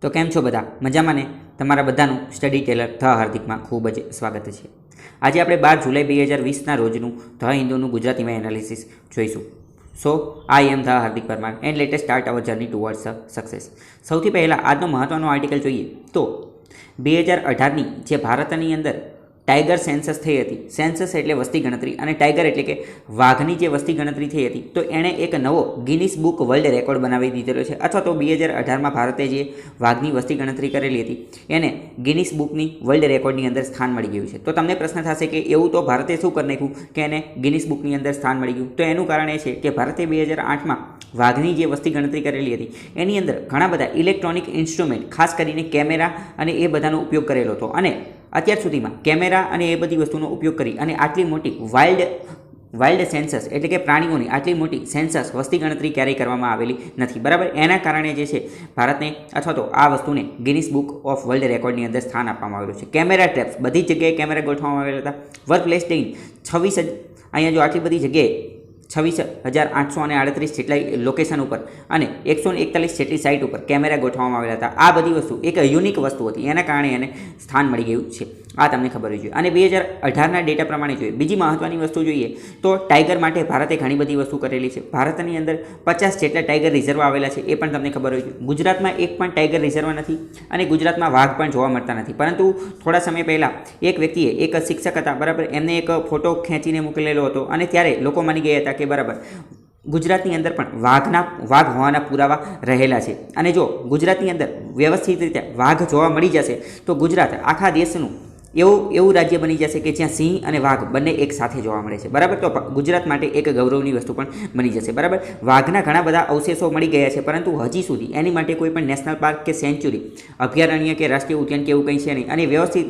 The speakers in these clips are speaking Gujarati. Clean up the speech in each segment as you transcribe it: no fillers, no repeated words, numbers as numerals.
તો કેમ છો બધા મજામાં ને? તમારા બધાનું સ્ટડી ટેલર ધ હાર્દિકમાં ખૂબ જ સ્વાગત છે. આજે આપણે 12 જુલાઈ 2020ના રોજનું ધ હિન્દુનું ગુજરાતીમાં એનાલિસિસ જોઈશું. So I am the Hardik Parmar and let's start our journey towards success. સૌથી પહેલાં આજનો મહત્ત્વનો આર્ટિકલ જોઈએ તો 2018ની જે ભારતની અંદર ટાઈગર સેન્સસ થઈ હતી. સેન્સસ એટલે વસ્તી ગણતરી અને ટાઈગર એટલે કે વાઘની જે વસ્તી ગણતરી થઈ હતી તો એણે એક નવો ગિનિસ બુક વર્લ્ડ રેકોર્ડ બનાવી દીધેલો છે. અથવા તો 2018માં ભારતે જે વાઘની વસ્તી ગણતરી કરેલી હતી એને ગિનિસ બુકની વર્લ્ડ રેકોર્ડની અંદર સ્થાન મળી ગયું છે. તો તમને પ્રશ્ન થશે કે એવું તો ભારતે શું કરી નાખ્યું કે એને ગિનિસ બુકની અંદર સ્થાન મળી ગયું? તો એનું કારણ એ છે કે ભારતે 2008માં વાઘની જે વસ્તી ગણતરી કરેલી હતી એની અંદર ઘણા બધા ઇલેક્ટ્રોનિક ઇન્સ્ટ્રુમેન્ટ ખાસ કરીને કેમેરા અને એ બધાનો ઉપયોગ કરેલો હતો. અને અત્યાર સુધીમાં કેમેરા અને એ બધી વસ્તુનો ઉપયોગ કરી અને આટલી મોટી વાઇલ્ડ સેન્સસ એટલે કે પ્રાણીઓની આટલી મોટી સેન્સસ વસ્તી ગણતરી ક્યારેય કરવામાં આવેલી નથી. બરાબર, એના કારણે જે છે ભારતને અથવા તો આ વસ્તુને ગિનિસ બુક ઓફ વર્લ્ડ રેકોર્ડની અંદર સ્થાન આપવામાં આવેલું છે. કેમેરા ટ્રેપ્સ, બધી જ જગ્યાએ કેમેરા ગોઠવવામાં આવેલા હતા. વર્ક પ્લેસ ટેઇન 26 અહીંયા જો આટલી બધી જગ્યાએ 26,838 જેટલા લોકેશન ઉપર અને 141 જેટલી સાઇટ ઉપર કેમેરા ગોઠવવામાં આવેલા હતા. આ બધી વસ્તુ એક યુનિક વસ્તુ હતી, એના કારણે એને સ્થાન મળી ગયું છે. આ તમને ખબર હોવી જોઈએ. અને 2018ના ડેટા પ્રમાણે જોઈએ બીજી મહત્ત્વની વસ્તુ જોઈએ તો ટાઈગર માટે ભારતે ઘણી બધી વસ્તુ કરેલી છે. ભારતની અંદર 50 જેટલા ટાઈગર રિઝર્વ આવેલા છે, એ પણ તમને ખબર હોવી જોઈએ. ગુજરાતમાં એક પણ ટાઈગર રિઝર્વ નથી અને ગુજરાતમાં વાઘ પણ જોવા મળતા નથી. પરંતુ થોડા સમય પહેલાં એક વ્યક્તિએ, એક શિક્ષક હતા બરાબર, એમને એક ફોટો ખેંચીને મોકલેલો હતો અને ત્યારે લોકો માની ગયા હતા કે બરાબર ગુજરાતની અંદર પણ વાઘ હોવાના પુરાવા રહેલા છે. અને જો ગુજરાતની અંદર વ્યવસ્થિત રીતે વાઘ જોવા મળી જશે તો ગુજરાત આખા દેશનું એવું રાજ્ય બની જશે કે જ્યાં સિંહ અને વાઘ બંને એક સાથે જોવા મળે છે. બરાબર, તો ગુજરાત માટે એક ગૌરવની વસ્તુ પણ બની જશે. બરાબર, વાઘના ઘણા બધા અવશેષો મળી ગયા છે પરંતુ હજી સુધી એની માટે કોઈ પણ નેશનલ પાર્ક કે સેન્ચ્યુરી, અભયારણ્ય કે રાષ્ટ્રીય ઉદ્યાન કે એવું કંઈ છે નહીં અને વ્યવસ્થિત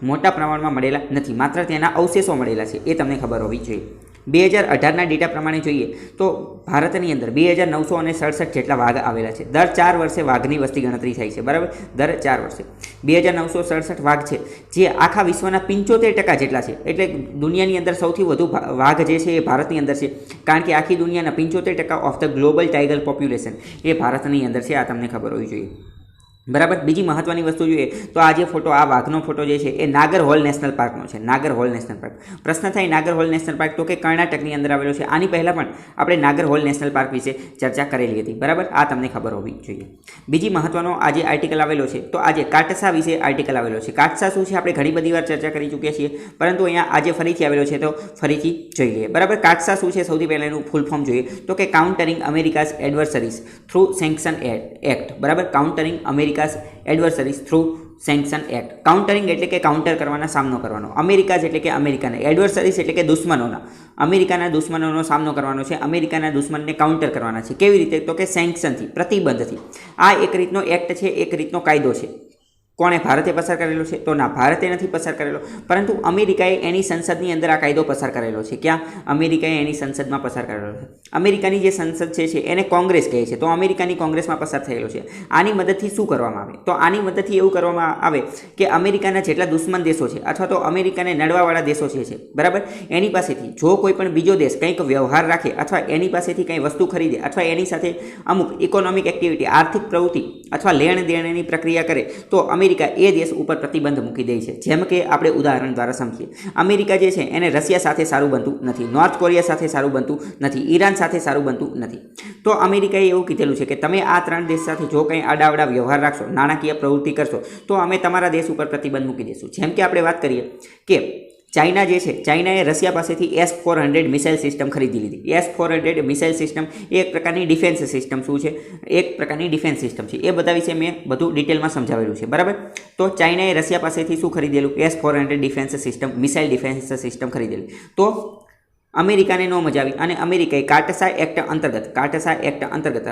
મોટા પ્રમાણમાં મળેલા નથી. માત્ર તેના અવશેષો મળેલા છે, એ તમને ખબર હોવી જોઈએ. 2018ના ડેટા પ્રમાણે જોઈએ તો ભારતની અંદર 2967 જેટલા વાઘ આવેલા છે. દર 4 વર્ષે વાઘની વસ્તી ગણતરી થાય છે. બરાબર, દર 4 વર્ષે 2967 વાઘ છે જે આખા વિશ્વના 75% જેટલા છે. એટલે દુનિયાની અંદર સૌથી વધુ વાઘ જે છે એ ભારતની અંદર છે, કારણ કે આખી દુનિયાના 75% of the global tiger population એ ભારતની અંદર છે. આ તમને ખબર હોવી જોઈએ. બરાબર, બીજી મહત્ત્વની વસ્તુ જોઈએ તો આ જે ફોટો, આ વાઘનો ફોટો જે છે એ નાગર હોલ નેશનલ પાર્કનો છે. નાગર હોલ નેશનલ પાર્ક. પ્રશ્ન થાય નાગર હોલ નેશનલ પાર્ક તો કે કર્ણાટકની અંદર આવેલો છે. આની પહેલાં પણ આપણે નાગર હોલ નેશનલ પાર્ક વિશે ચર્ચા કરેલી હતી. બરાબર, આ તમને ખબર હોવી જોઈએ. બીજી મહત્ત્વનો આજે આર્ટિકલ આવેલો છે તો આજે કાટસા વિશે આર્ટિકલ આવેલો છે. કાટસા શું છે આપણે ઘણી બધી વાર ચર્ચા કરી ચૂક્યા છીએ, પરંતુ અહીંયા આજે ફરીથી આવેલો છે તો ફરીથી જોઈ લઈએ. બરાબર, કાટસા શું છે? સૌથી પહેલાં એનું ફૂલ ફોર્મ જોઈએ તો કે કાઉન્ટરિંગ અમેરિકાઝ એડવર્સરીઝ થ્રુ સેન્ક્શન એક્ટ. બરાબર, કાઉન્ટરિંગ એડવર્સરીઝ થ્રુ સેન્ક્શન એક્ટ. કાઉન્ટરિંગ એટલે કે કાઉન્ટર કરવાના, સામનો કરવાનો. અમેરિકાઝ એટલે કે અમેરિકાના, એડવર્સરીઝ એટલે કે દુશ્મનોના, અમેરિકાના દુશ્મનોનો સામનો કરવાનો છે, અમેરિકાના દુશ્મનને કાઉન્ટર કરવાના છે. કેવી રીતે? તો કે સેન્ક્શનથી, પ્રતિબંધથી. આ એક રીતનો એક્ટ છે, એક રીતનો કાયદો છે. કોણે? ભારતે પસાર કરેલો છે? તો ના, ભારતે નથી પસાર કરેલો, પરંતુ અમેરિકાએ એની સંસદની અંદર આ કાયદો પસાર કરેલો છે. ક્યાં? અમેરિકાએ એની સંસદમાં પસાર કરેલો છે. અમેરિકાની જે સંસદ છે એને કોંગ્રેસ કહે છે, તો અમેરિકાની કોંગ્રેસમાં પસાર થયેલો છે. આની મદદથી શું કરવામાં આવે? તો આની મદદથી એવું કરવામાં આવે કે અમેરિકાના જેટલા દુશ્મન દેશો છે અથવા તો અમેરિકાને નડવાવાળા દેશો છે બરાબર, એની પાસેથી જો કોઈ પણ બીજો દેશ કંઈક વ્યવહાર રાખે અથવા એની પાસેથી કંઈ વસ્તુ ખરીદે અથવા એની સાથે અમુક ઇકોનોમિક એક્ટિવિટી, આર્થિક પ્રવૃત્તિ અથવા લેણ દેણની પ્રક્રિયા કરે તો અમેરિકા એ દેશ ઉપર પ્રતિબંધ મૂકી દે છે. જેમ કે આપણે ઉદાહરણ દ્વારા સમજીએ, અમેરિકા જે છે એને રશિયા સાથે સારું બનતું નથી, નોર્થ કોરિયા સાથે સારું બનતું નથી, ઈરાન સાથે સારું બનતું નથી. તો અમેરિકાએ એવું કીધેલું છે કે તમે આ 3 દેશ સાથે જો કંઈ આડાવડા વ્યવહાર રાખશો, નાણાકીય પ્રવૃત્તિ કરશો તો અમે તમારા દેશ ઉપર પ્રતિબંધ મૂકી દઈશું. જેમ કે આપણે વાત કરીએ કે ચાઇના જે છે, ચાઇનાએ રશિયા પાસેથી S-400 મિસાઇલ સિસ્ટમ ખરીદી લીધી. S-400 મિસાઇલ સિસ્ટમ એ એક પ્રકારની ડિફેન્સ સિસ્ટમ શું છે? એક પ્રકારની ડિફેન્સ સિસ્ટમ છે. એ બધા વિશે મેં બધું ડિટેલમાં સમજાવેલું છે. બરાબર, તો ચાઇનાએ રશિયા પાસેથી શું ખરીદેલું? S-400 defence system, missile defence system ખરીદેલી. તો અમેરિકાને ન મજા આવી અને અમેરિકાએ કાટસા એક્ટ અંતર્ગત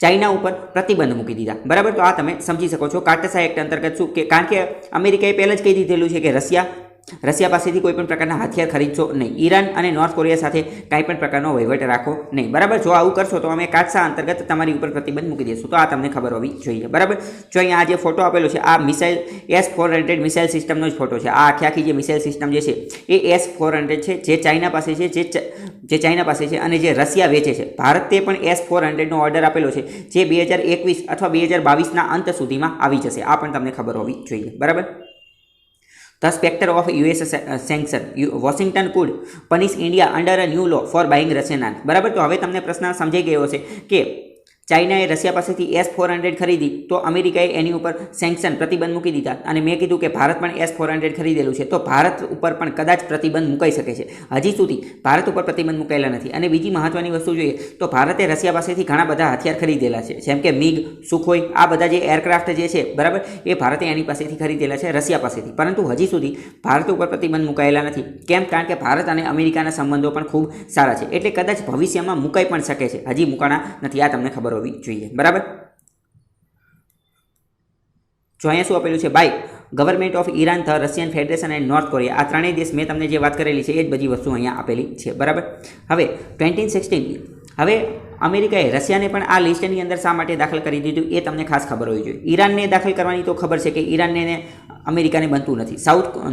ચાઇના ઉપર પ્રતિબંધ મૂકી દીધા. બરાબર, તો આ તમે સમજી શકો છો કાટસા એક્ટ અંતર્ગત શું કે, કારણ કે અમેરિકાએ પહેલાં જ કહી દીધેલું છે કે રશિયા રશિયા પાસેથી કોઈ પણ પ્રકારના હથિયાર ખરીદશો નહીં. ઈરાન અને નોર્થ કોરિયા સાથે કાંઈ પણ પ્રકારનો વહીવટ રાખો નહીં. બરાબર, જો આવું કરશો તો અમે કાટસા અંતર્ગત તમારી ઉપર પ્રતિબંધ મૂકી દઈશું. તો આ તમને ખબર હોવી જોઈએ. બરાબર, જો અહીંયા આ જે ફોટો આપેલો છે આ મિસાઇલ S-400 મિસાઇલ સિસ્ટમનો જ ફોટો છે. આ આખી જે મિસાઇલ સિસ્ટમ જે છે એ S-400 છે, જે ચાઇના પાસે છે, જે ચાઇના પાસે છે અને જે રશિયા વેચે છે. ભારતે પણ S-400નો ઓર્ડર આપેલો છે, જે 2021 અથવા 2022ના અંત સુધીમાં આવી જશે. આ પણ તમને ખબર હોવી જોઈએ. બરાબર, The specter of US sanction. Washington could punish India under a new law for buying Russian arms. બરાબર, તો હવે તમને પ્રશ્ન સમજાઈ ગયો હશે કે ચાઇનાએ રશિયા પાસેથી S-400 ખરીદી તો અમેરિકાએ એની ઉપર સેન્ક્શન પ્રતિબંધ મૂકી દીધા. અને મેં કીધું કે ભારત પણ S-400 ખરીદેલું છે, તો ભારત ઉપર પણ કદાચ પ્રતિબંધ મુકાઈ શકે છે. હજી સુધી ભારત ઉપર પ્રતિબંધ મુકાયેલા નથી. અને બીજી મહત્વની વસ્તુ જોઈએ તો ભારતે રશિયા પાસેથી ઘણા બધા હથિયાર ખરીદેલા છે, જેમ કે MiG, સુખોઈ, આ બધા જે એરક્રાફ્ટ જે છે, બરાબર, એ ભારતે એની પાસેથી ખરીદેલા છે રશિયા પાસેથી. પરંતુ હજી સુધી ભારત ઉપર પ્રતિબંધ મુકાયેલા નથી. કેમ? કારણ કે ભારત અને અમેરિકાના સંબંધો પણ ખૂબ સારા છે. એટલે કદાચ ભવિષ્યમાં મુકાઈ પણ શકે છે, હજી મુકાણા નથી. આ તમને ખબર હોવી જોઈએ. બરાબર, જો અહીંયા શું આપેલું છે? By government of Iran, the Russian Federation and North Korea. આ ત્રણેય દેશ મેં તમને જે વાત કરેલી છે એ જ બધી વસ્તુ અહીંયા આપેલી છે. બરાબર, હવે 2016 હવે અમેરિકાએ રશિયાને પણ આ લિસ્ટની અંદર શા માટે દાખલ કરી દીધું એ તમને ખાસ ખબર હોવી જોઈએ. ઈરાનને દાખલ કરવાની તો ખબર છે કે ઈરાનને અમેરિકાને બનતું નથી.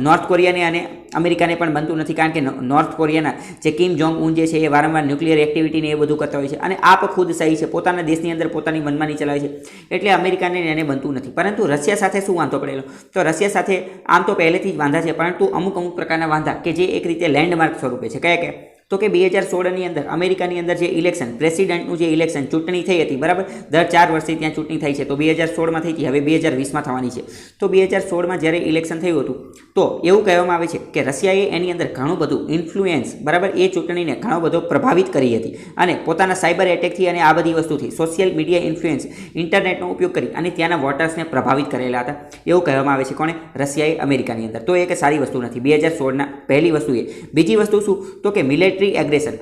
નોર્થ કોરિયાને અને અમેરિકાને પણ બનતું નથી, કારણ કે નોર્થ કોરિયાના જે કિમ જોંગ ઉન જે છે એ વારંવાર ન્યુક્લિયર એક્ટિવિટીને એ બધું કરતા હોય છે અને આપ ખુદ સહી છે, પોતાના દેશની અંદર પોતાની મનમાની ચલાવે છે. એટલે અમેરિકાને એને બનતું નથી. પરંતુ રશિયા સાથે શું વાંધો પડેલો? તો રશિયા સાથે આમ તો પહેલેથી જ વાંધા છે, પરંતુ અમુક પ્રકારના વાંધા કે જે એક રીતે લેન્ડમાર્ક સ્વરૂપે છે. કયા? તો કે 2016ની અંદર અમેરિકાની અંદર જે ઇલેક્શન, પ્રેસિડેન્ટનું જે ઇલેક્શન ચૂંટણી થઈ હતી, બરાબર, દર 4 વર્ષથી ત્યાં ચૂંટણી થઈ છે. તો 2016માં થઈ હતી, હવે 2020માં થવાની છે. તો 2016માં જ્યારે ઇલેક્શન થયું હતું તો એવું કહેવામાં આવે છે કે રશિયાએ એની અંદર ઘણું બધું ઇન્ફ્લુએન્સ, બરાબર, એ ચૂંટણીને ઘણો બધો પ્રભાવિત કરી હતી અને પોતાના સાયબર એટેકથી અને આ બધી વસ્તુથી સોશિયલ મીડિયા ઇન્ફ્લુએન્સ, ઇન્ટરનેટનો ઉપયોગ કરી અને ત્યાંના વોટર્સને પ્રભાવિત કરેલા હતા. એવું કહેવામાં આવે છે. કોણે? રશિયાએ અમેરિકાની અંદર. તો એ કે સારી વસ્તુ નથી 2016ના પહેલી વસ્તુ એ. બીજી વસ્તુ શું? તો કે મિલિટરી એગ્રેશન.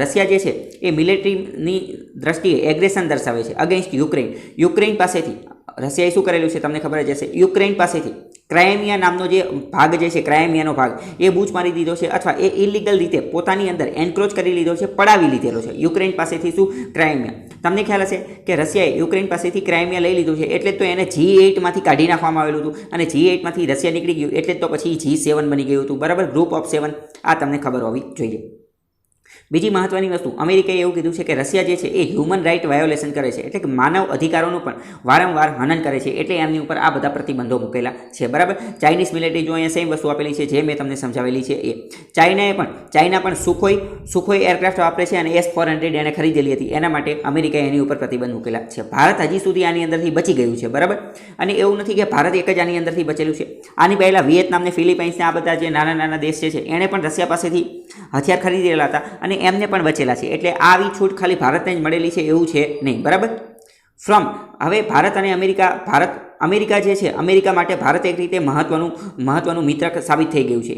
રશિયા જે છે એ મિલિટરીની દ્રષ્ટિએ એગ્રેશન દર્શાવે છે અગેન્સ્ટ યુક્રેન. યુક્રેન પાસેથી રશિયાએ શું કરેલું છે તમને ખબર જ હશે. યુક્રેન પાસેથી ક્રાઇમિયા નામનો જે ભાગ જે છે, ક્રાઇમિયાનો ભાગ, એ બૂચ મારી દીધો છે અથવા એ ઇલીગલ રીતે પોતાની અંદર એન્ક્રોચ કરી લીધો છે, પડાવી લીધેલો છે. યુક્રેન પાસેથી શું? ક્રાઇમિયા. તમને ખ્યાલ હશે કે રશિયાએ યુક્રેન પાસેથી ક્રાઇમિયા લઈ લીધું છે, એટલે તો એને G8માંથી કાઢી નાખવામાં આવેલું હતું અને G8માંથી રશિયા નીકળી ગયું, એટલે તો પછી G7 બની ગયું હતું. બરાબર, ગ્રુપ ઓફ 7. આ તમને ખબર હોવી જોઈએ. બીજી મહત્વની વસ્તુ, અમેરિકાએ એવું કીધું છે કે રશિયા જે છે એ હ્યુમન રાઇટ વાયોલેશન કરે છે, એટલે કે માનવ અધિકારોનું પણ વારંવાર હનન કરે છે, એટલે એમની ઉપર આ બધા પ્રતિબંધો મૂકેલા છે. બરાબર, ચાઇનીઝ મિલિટરી જો અહીંયા સેમ વસ્તુ આપેલી છે જે મેં તમને સમજાવેલી છે એ. ચાઇના પણ સુખોઈ એરક્રાફ્ટ વાપરે છે અને S-400 એને ખરીદેલી હતી, એના માટે અમેરિકાએ એની ઉપર પ્રતિબંધ મૂકેલા છે. ભારત હજી સુધી આની અંદરથી બચી ગયું છે. બરાબર, અને એવું નથી કે ભારત એક જ આની અંદરથી બચેલું છે. આની પહેલાં વિયેતનામને, ફિલિપાઇન્સને, આ બધા જે નાના દેશ છે એણે પણ રશિયા પાસેથી હથિયાર ખરીદેલા હતા અને એમને પણ બચેલા છે. એટલે આવી છૂટ ખાલી ભારતને જ મળેલી છે એવું છે નહીં. બરાબર, હવે ભારત અને અમેરિકા જે છે, અમેરિકા માટે ભારત એક રીતે મહત્વનું મિત્ર સાબિત થઈ ગયું છે.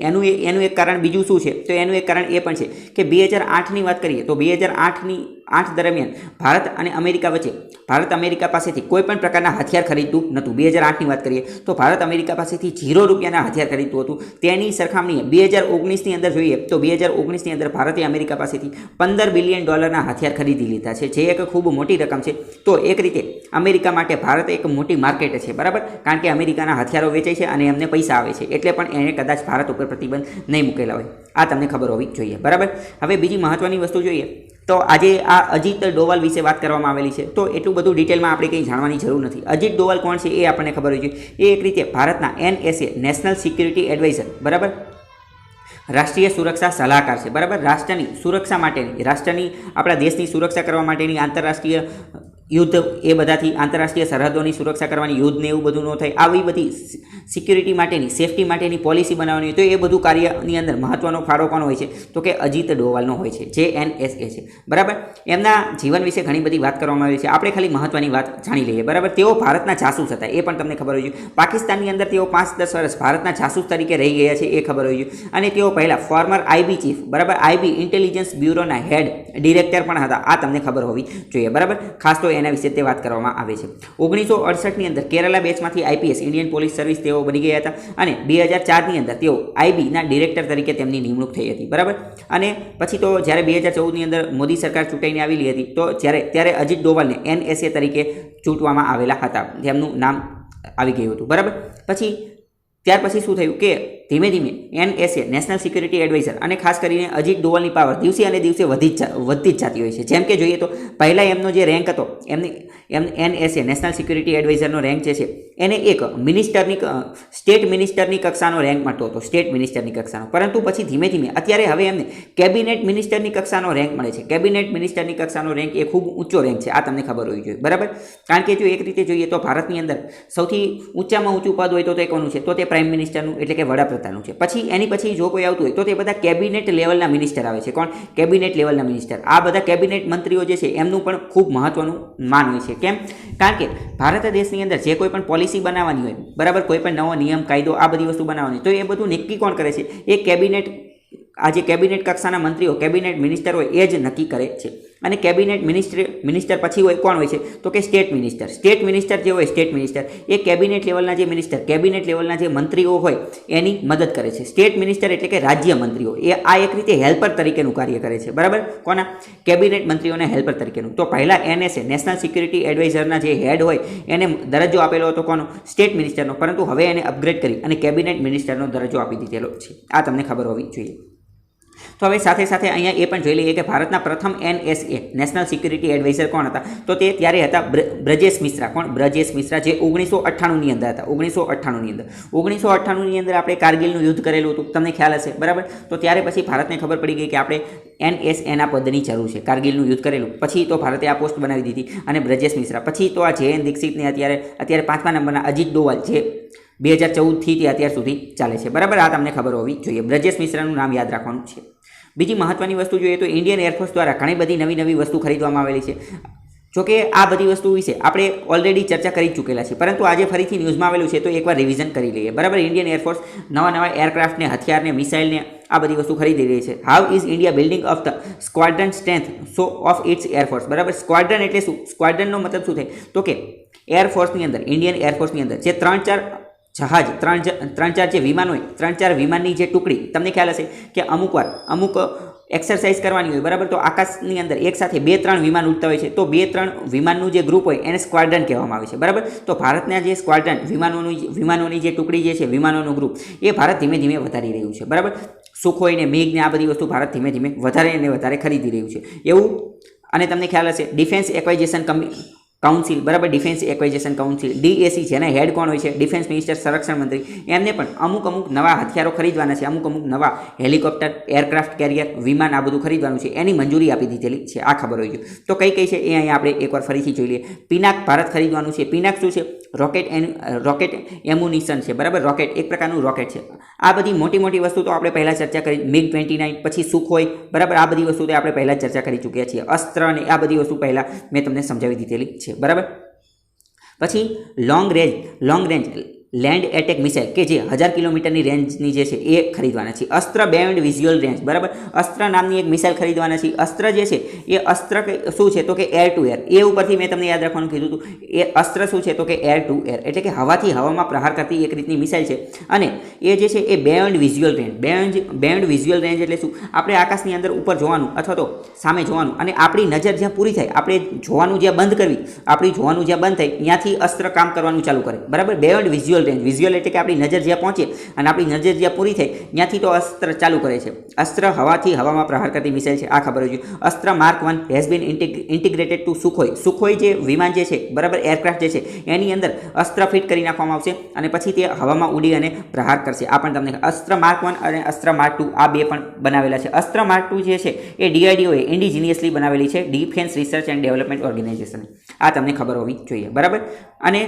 એનું એક કારણ બીજું શું છે? તો એનું એક કારણ એ પણ છે કે 2008ની વાત કરીએ તો 2008 દરમિયાન ભારત અને અમેરિકા વચ્ચે ભારત અમેરિકા પાસેથી કોઈ પણ પ્રકારના હથિયાર ખરીદતું નહોતું. 2008ની વાત કરીએ તો ભારત અમેરિકા પાસેથી ₹0 હથિયાર ખરીદતું હતું. તેની સરખામણીએ 2019ની અંદર જોઈએ તો 2019ની અંદર ભારતે અમેરિકા પાસેથી $15 બિલિયન હથિયાર ખરીદી લીધા છે, જે એક ખૂબ મોટી રકમ છે. તો એક રીતે અમેરિકા માટે ભારત એક મોટી માર્કેટ છે. બરાબર, કારણ કે અમેરિકાના હથિયારો વેચાય છે અને એમને પૈસા આવે છે, એટલે પણ એને કદાચ ભારત ઉપર પ્રતિબંધ નહીં મૂકેલા હોય. આ તમને ખબર હોવી જોઈએ. બરાબર, હવે બીજી મહત્વની વસ્તુ જોઈએ તો આજે આ અજીત ડોવાલ વિશે વાત કરવામાં આવેલી છે. તો એટલું બધું ડિટેલમાં આપણે કંઈ જાણવાની જરૂર નથી. અજીત ડોવાલ કોણ છે એ આપણને ખબર હોવી જોઈએ. એ એક રીતે ભારતના NSA, નેશનલ સિક્યુરિટી એડવાઇઝર, બરાબર, રાષ્ટ્રીય સુરક્ષા સલાહકાર છે. બરાબર, રાષ્ટ્રની સુરક્ષા માટેની, આપણા દેશની સુરક્ષા કરવા માટેની, આંતરરાષ્ટ્રીય યુદ્ધ એ બધાથી, આંતરરાષ્ટ્રીય સરહદોની સુરક્ષા કરવાની, યુદ્ધને એવું બધું ન થાય, આવી બધી સિક્યુરિટી માટેની, સેફટી માટેની પોલિસી બનાવવાની હોય તો એ બધું કાર્યની અંદર મહત્વનો ફાળો કોનો હોય છે? તો કે અજીત ડોવાલનો હોય છે, જે NSA છે. બરાબર, એમના જીવન વિશે ઘણી બધી વાત કરવામાં આવી છે. આપણે ખાલી મહત્વની વાત જાણી લઈએ. બરાબર, તેઓ ભારતના જાસૂસ હતા, એ પણ તમને ખબર હોવી જોઈએ. પાકિસ્તાનની અંદર તેઓ 5-10 વર્ષ ભારતના જાસૂસ તરીકે રહી ગયા છે, એ ખબર હોવી જોઈએ. અને તેઓ પહેલાં ફોર્મર IB ચીફ, બરાબર, IB ઇન્ટેલિજન્સ બ્યુરોના હેડ ડિરેક્ટર પણ હતા. આ તમને ખબર હોવી જોઈએ. બરાબર, ખાસ તો હોય એના વિશે તે વાત કરવામાં આવે છે. 1968ની અંદર કેરાલા બેચમાંથી આઈપીએસ ઇન્ડિયન પોલીસ સર્વિસ તેઓ બની ગયા હતા અને 2004ની અંદર તેઓ આઈબીના ડિરેક્ટર તરીકે તેમની નિમણૂક થઈ હતી. બરાબર. અને પછી તો જ્યારે 2014ની અંદર મોદી સરકાર ચૂંટાઈને આવેલી હતી તો ત્યારે અજીત ડોવાલને NSA તરીકે ચૂંટવામાં આવેલા હતા, તેમનું નામ આવી ગયું હતું. બરાબર. ત્યાર પછી શું થયું કે ધીમે ધીમે NSA નેશનલ સિક્યુરિટી એડવાઇઝર અને ખાસ કરીને અજીત ડોવાલની પાવર દિવસે અને દિવસે વધતી જ જતી હોય છે. જેમ કે જોઈએ તો પહેલાં એમનો જે રેન્ક હતો NSA નેશનલ સિક્યુરિટી એડવાઇઝરનો રેન્ક જે છે એને એક સ્ટેટ મિનિસ્ટરની કક્ષાનો રેન્ક મળતો હતો, સ્ટેટ મિનિસ્ટરની કક્ષાનો. પરંતુ પછી ધીમે ધીમે અત્યારે હવે એમને કેબિનેટ મિનિસ્ટરની કક્ષાનો રેન્ક મળે છે. કેબિનેટ મિનિસ્ટરની કક્ષાનો રેન્ક એ ખૂબ ઊંચો રેન્ક છે, આ તમને ખબર હોવી જોઈએ. બરાબર. કારણ કે જો એક રીતે જોઈએ તો ભારતની અંદર સૌથી ઊંચામાં ઊંચું પદ હોય તો તે કોનું છે? તો તે પ્રાઇમ મિનિસ્ટરનું એટલે કે વડાપ્રધાનનું છે. પછી એની પછી જો કોઈ આવતું હોય તો તે બધા કેબિનેટ લેવલના મિનિસ્ટર આવે છે. કોણ? કેબિનેટ લેવલના મિનિસ્ટર. આ બધા કેબિનેટ મંત્રીઓ જે છે એમનું પણ ખૂબ મહત્વનું માન હોય છે. કેમ? કારણ કે ભારત દેશની અંદર જે કોઈ પણ પોલિસી બનાવવાની હોય, બરાબર, કોઈ પણ નવો નિયમ કાયદો આ બધી વસ્તુ બનાવવાની, તો એ બધું નક્કી કોણ કરે છે? એ આ જે કેબિનેટ કક્ષાના મંત્રીઓ, કેબિનેટ મિનિસ્ટર હોય એ જ નક્કી કરે છે. અને કેબિનેટ મિનિસ્ટર પછી હોય કોણ હોય છે? તો કે સ્ટેટ મિનિસ્ટર. સ્ટેટ મિનિસ્ટર જે હોય, સ્ટેટ મિનિસ્ટર એ કેબિનેટ લેવલના જે મિનિસ્ટર, કેબિનેટ લેવલના જે મંત્રીઓ હોય એની મદદ કરે છે. સ્ટેટ મિનિસ્ટર એટલે કે રાજ્ય મંત્રીઓ, એ આ એક રીતે હેલ્પર તરીકેનું કાર્ય કરે છે. બરાબર. કોના? કેબિનેટ મંત્રીઓને હેલ્પર તરીકેનું. તો પહેલાં NSA નેશનલ સિક્યુરિટી એડવાઇઝરના જે હેડ હોય એને દરજ્જો આપેલો હતો કોનો? સ્ટેટ મિનિસ્ટરનો. પરંતુ હવે એને અપગ્રેડ કરી અને કેબિનેટ મિનિસ્ટરનો દરજ્જો આપી દીધેલો છે. આ તમને ખબર હોવી જોઈએ. તો હવે સાથે સાથે અહીંયા એ પણ જોઈ લઈએ કે ભારતના પ્રથમ NSA નેશનલ સિક્યુરિટી એડવાઇઝર કોણ હતા? તો તે ત્યારે હતા બ્રજેશ મિશ્રા. કોણ? બ્રજેશ મિશ્રા, જે 1998ની અંદર હતા. 1998ની અંદર આપણે કારગિલનું યુદ્ધ કરેલું હતું, તમને ખ્યાલ હશે. બરાબર. તો ત્યારે પછી ભારતને ખબર પડી ગઈ કે આપણે NSAના પદની જરૂર છે. કારગિલનું યુદ્ધ કરેલું પછી તો ભારતે આ પોસ્ટ બનાવી દીધી અને બ્રજેશ મિશ્રા. પછી તો આ JN દીક્ષિતને અત્યારે 5મા નંબરના અજીત ડોવાલ, જે 2014થી અત્યાર સુધી ચાલે છે. બરાબર. આ તમને ખબર હોવી જોઈએ. બ્રજેશ મિશ્રાનું નામ યાદ રાખવાનું છે. બીજી મહત્વની વસ્તુ જોઈએ તો ઇન્ડિયન એરફોર્સ દ્વારા ઘણી બધી નવી વસ્તુ ખરીદવામાં આવેલી છે. જોકે આ બધી વસ્તુ વિશે આપણે ઓલરેડી ચર્ચા કરી ચૂકેલા છે, પરંતુ આજે ફરીથી ન્યૂઝમાં આવેલું છે તો એકવાર રિવિઝન કરી લઈએ. બરાબર. ઇન્ડિયન એરફોર્સ નવા એરક્રાફ્ટને, હથિયારને, મિસાઇલને આ બધી વસ્તુ ખરીદી રહી છે. How is India building of the સ્ક્વાડ્રન strength so of its air force? બરાબર. સ્ક્વાડ્રન એટલે શું? સ્ક્વાડ્રનનો મતલબ શું થાય? તો કે એરફોર્સની અંદર, ઇન્ડિયન એરફોર્સની અંદર જે 3-4 જહાજ, 3-4 જે વિમાન હોય, 3-4 વિમાનની જે ટુકડી, તમને ખ્યાલ હશે કે અમુક એક્સરસાઇઝ કરવાની હોય. બરાબર. તો આકાશની અંદર એકસાથે 2-3 વિમાન ઉડતા હોય છે, તો 2-3 વિમાનનું જે ગ્રુપ હોય એને સ્ક્વાડ્રન કહેવામાં આવે છે. બરાબર. તો ભારતના જે સ્ક્વાડ્રન, વિમાનોની જે ટુકડી જે છે, વિમાનોનું ગ્રુપ, એ ભારત ધીમે ધીમે વધારી રહ્યું છે. બરાબર. સુખોઈ ને મેઘ ને આ બધી વસ્તુ ભારત ધીમે ધીમે વધારે ખરીદી રહ્યું છે એવું. અને તમને ખ્યાલ હશે ડિફેન્સ એક્વાઇઝેશન કાઉન્સિલ, બરાબર, ડિફેન્સ એક્વાઇઝેશન કાઉન્સિલ, DAC, જેના હેડ કોણ હોય છે? ડિફેન્સ મિનિસ્ટર, સંરક્ષણ મંત્રી. એમને પણ અમુક નવા હથિયારો ખરીદવાના છે, અમુક નવા હેલિકોપ્ટર, એરક્રાફ્ટ કેરિયર, વિમાન આ બધું ખરીદવાનું છે, એની મંજૂરી આપી દીધેલી છે. આ ખબર હોય છે. તો કઈ છે એ અહીંયા આપણે એકવાર ફરીથી જોઈ લઈએ. પિનાક ભારત ખરીદવાનું છે. પિનાક શું છે? રોકેટ એમ્યુનિશન છે. બરાબર. રોકેટ એક પ્રકારનું રોકેટ છે. આ બધી મોટી વસ્તુ તો આપણે પહેલાં ચર્ચા કરી. MiG-29, પછી સુખોઈ. બરાબર. આ બધી વસ્તુ આપણે પહેલાં ચર્ચા કરી ચૂક્યા છીએ. અસ્ત્ર અને આ બધી વસ્તુ પહેલાં મેં તમને સમજાવી દીધેલી છે. બરાબર. પછી long range land attack missile કે જે 1000 કિલોમીટરની રેન્જની જે છે એ ખરીદવાના છે. અસ્ત્ર બેન્ડ વિઝ્યુઅલ રેન્જ. બરાબર. અસ્ત્ર નામની એક મિસાઇલ ખરીદવાના છે. અસ્ત્ર જે છે એ અસ્ત્ર શું છે? તો કે એર ટુ એર. એ ઉપરથી મેં તમને યાદ રાખવાનું કીધું હતું. એ અસ્ત્ર શું છે? તો કે એર ટુ એર એટલે કે હવાથી હવામાં પ્રહાર કરતી એક રીતની મિસાઇલ છે. અને એ જે છે એ beyond visual range. Beyond visual range એટલે શું? આપણે આકાશની અંદર ઉપર જોવાનું અથવા તો સામે જોવાનું, અને આપણી નજર જ્યાં પૂરી થાય, આપણે જોવાનું જ્યાં બંધ કરવી, ત્યાંથી અસ્ત્ર કામ કરવાનું ચાલુ કરે. બરાબર. બેન્ડ વિઝ્યુઅલ વિઝ્યુઅલ એટલે કે આપણી નજર જ્યાં પહોંચે અને આપણી નજર જ્યાં પૂરી થાય ત્યાંથી તો અસ્ત્ર ચાલુ કરે છે. અસ્ત્ર હવાથી હવામાં પ્રહાર કરતી મિસાઇલ છે. આ ખબર હોય છે. Astra mark 1 has been integrated to Sukhoi જે વિમાન જે છે, બરાબર, એરક્રાફ્ટ જે છે, એની અંદર અસ્ત્ર ફિટ કરી નાખવામાં આવશે અને પછી તે હવામાં ઉડી અને પ્રહાર કરશે. આ પણ તમને અસ્ત્ર માર્ક 1 અને અસ્ત્ર માર્ક 2 આ બે પણ બનાવેલા છે. અસ્ત્ર માર્ક 2 જે છે એ DRDO એ ઇન્ડિજિનિયસલી બનાવેલી છે, defence research and development organisation. આ તમને ખબર હોવી જોઈએ. બરાબર. અને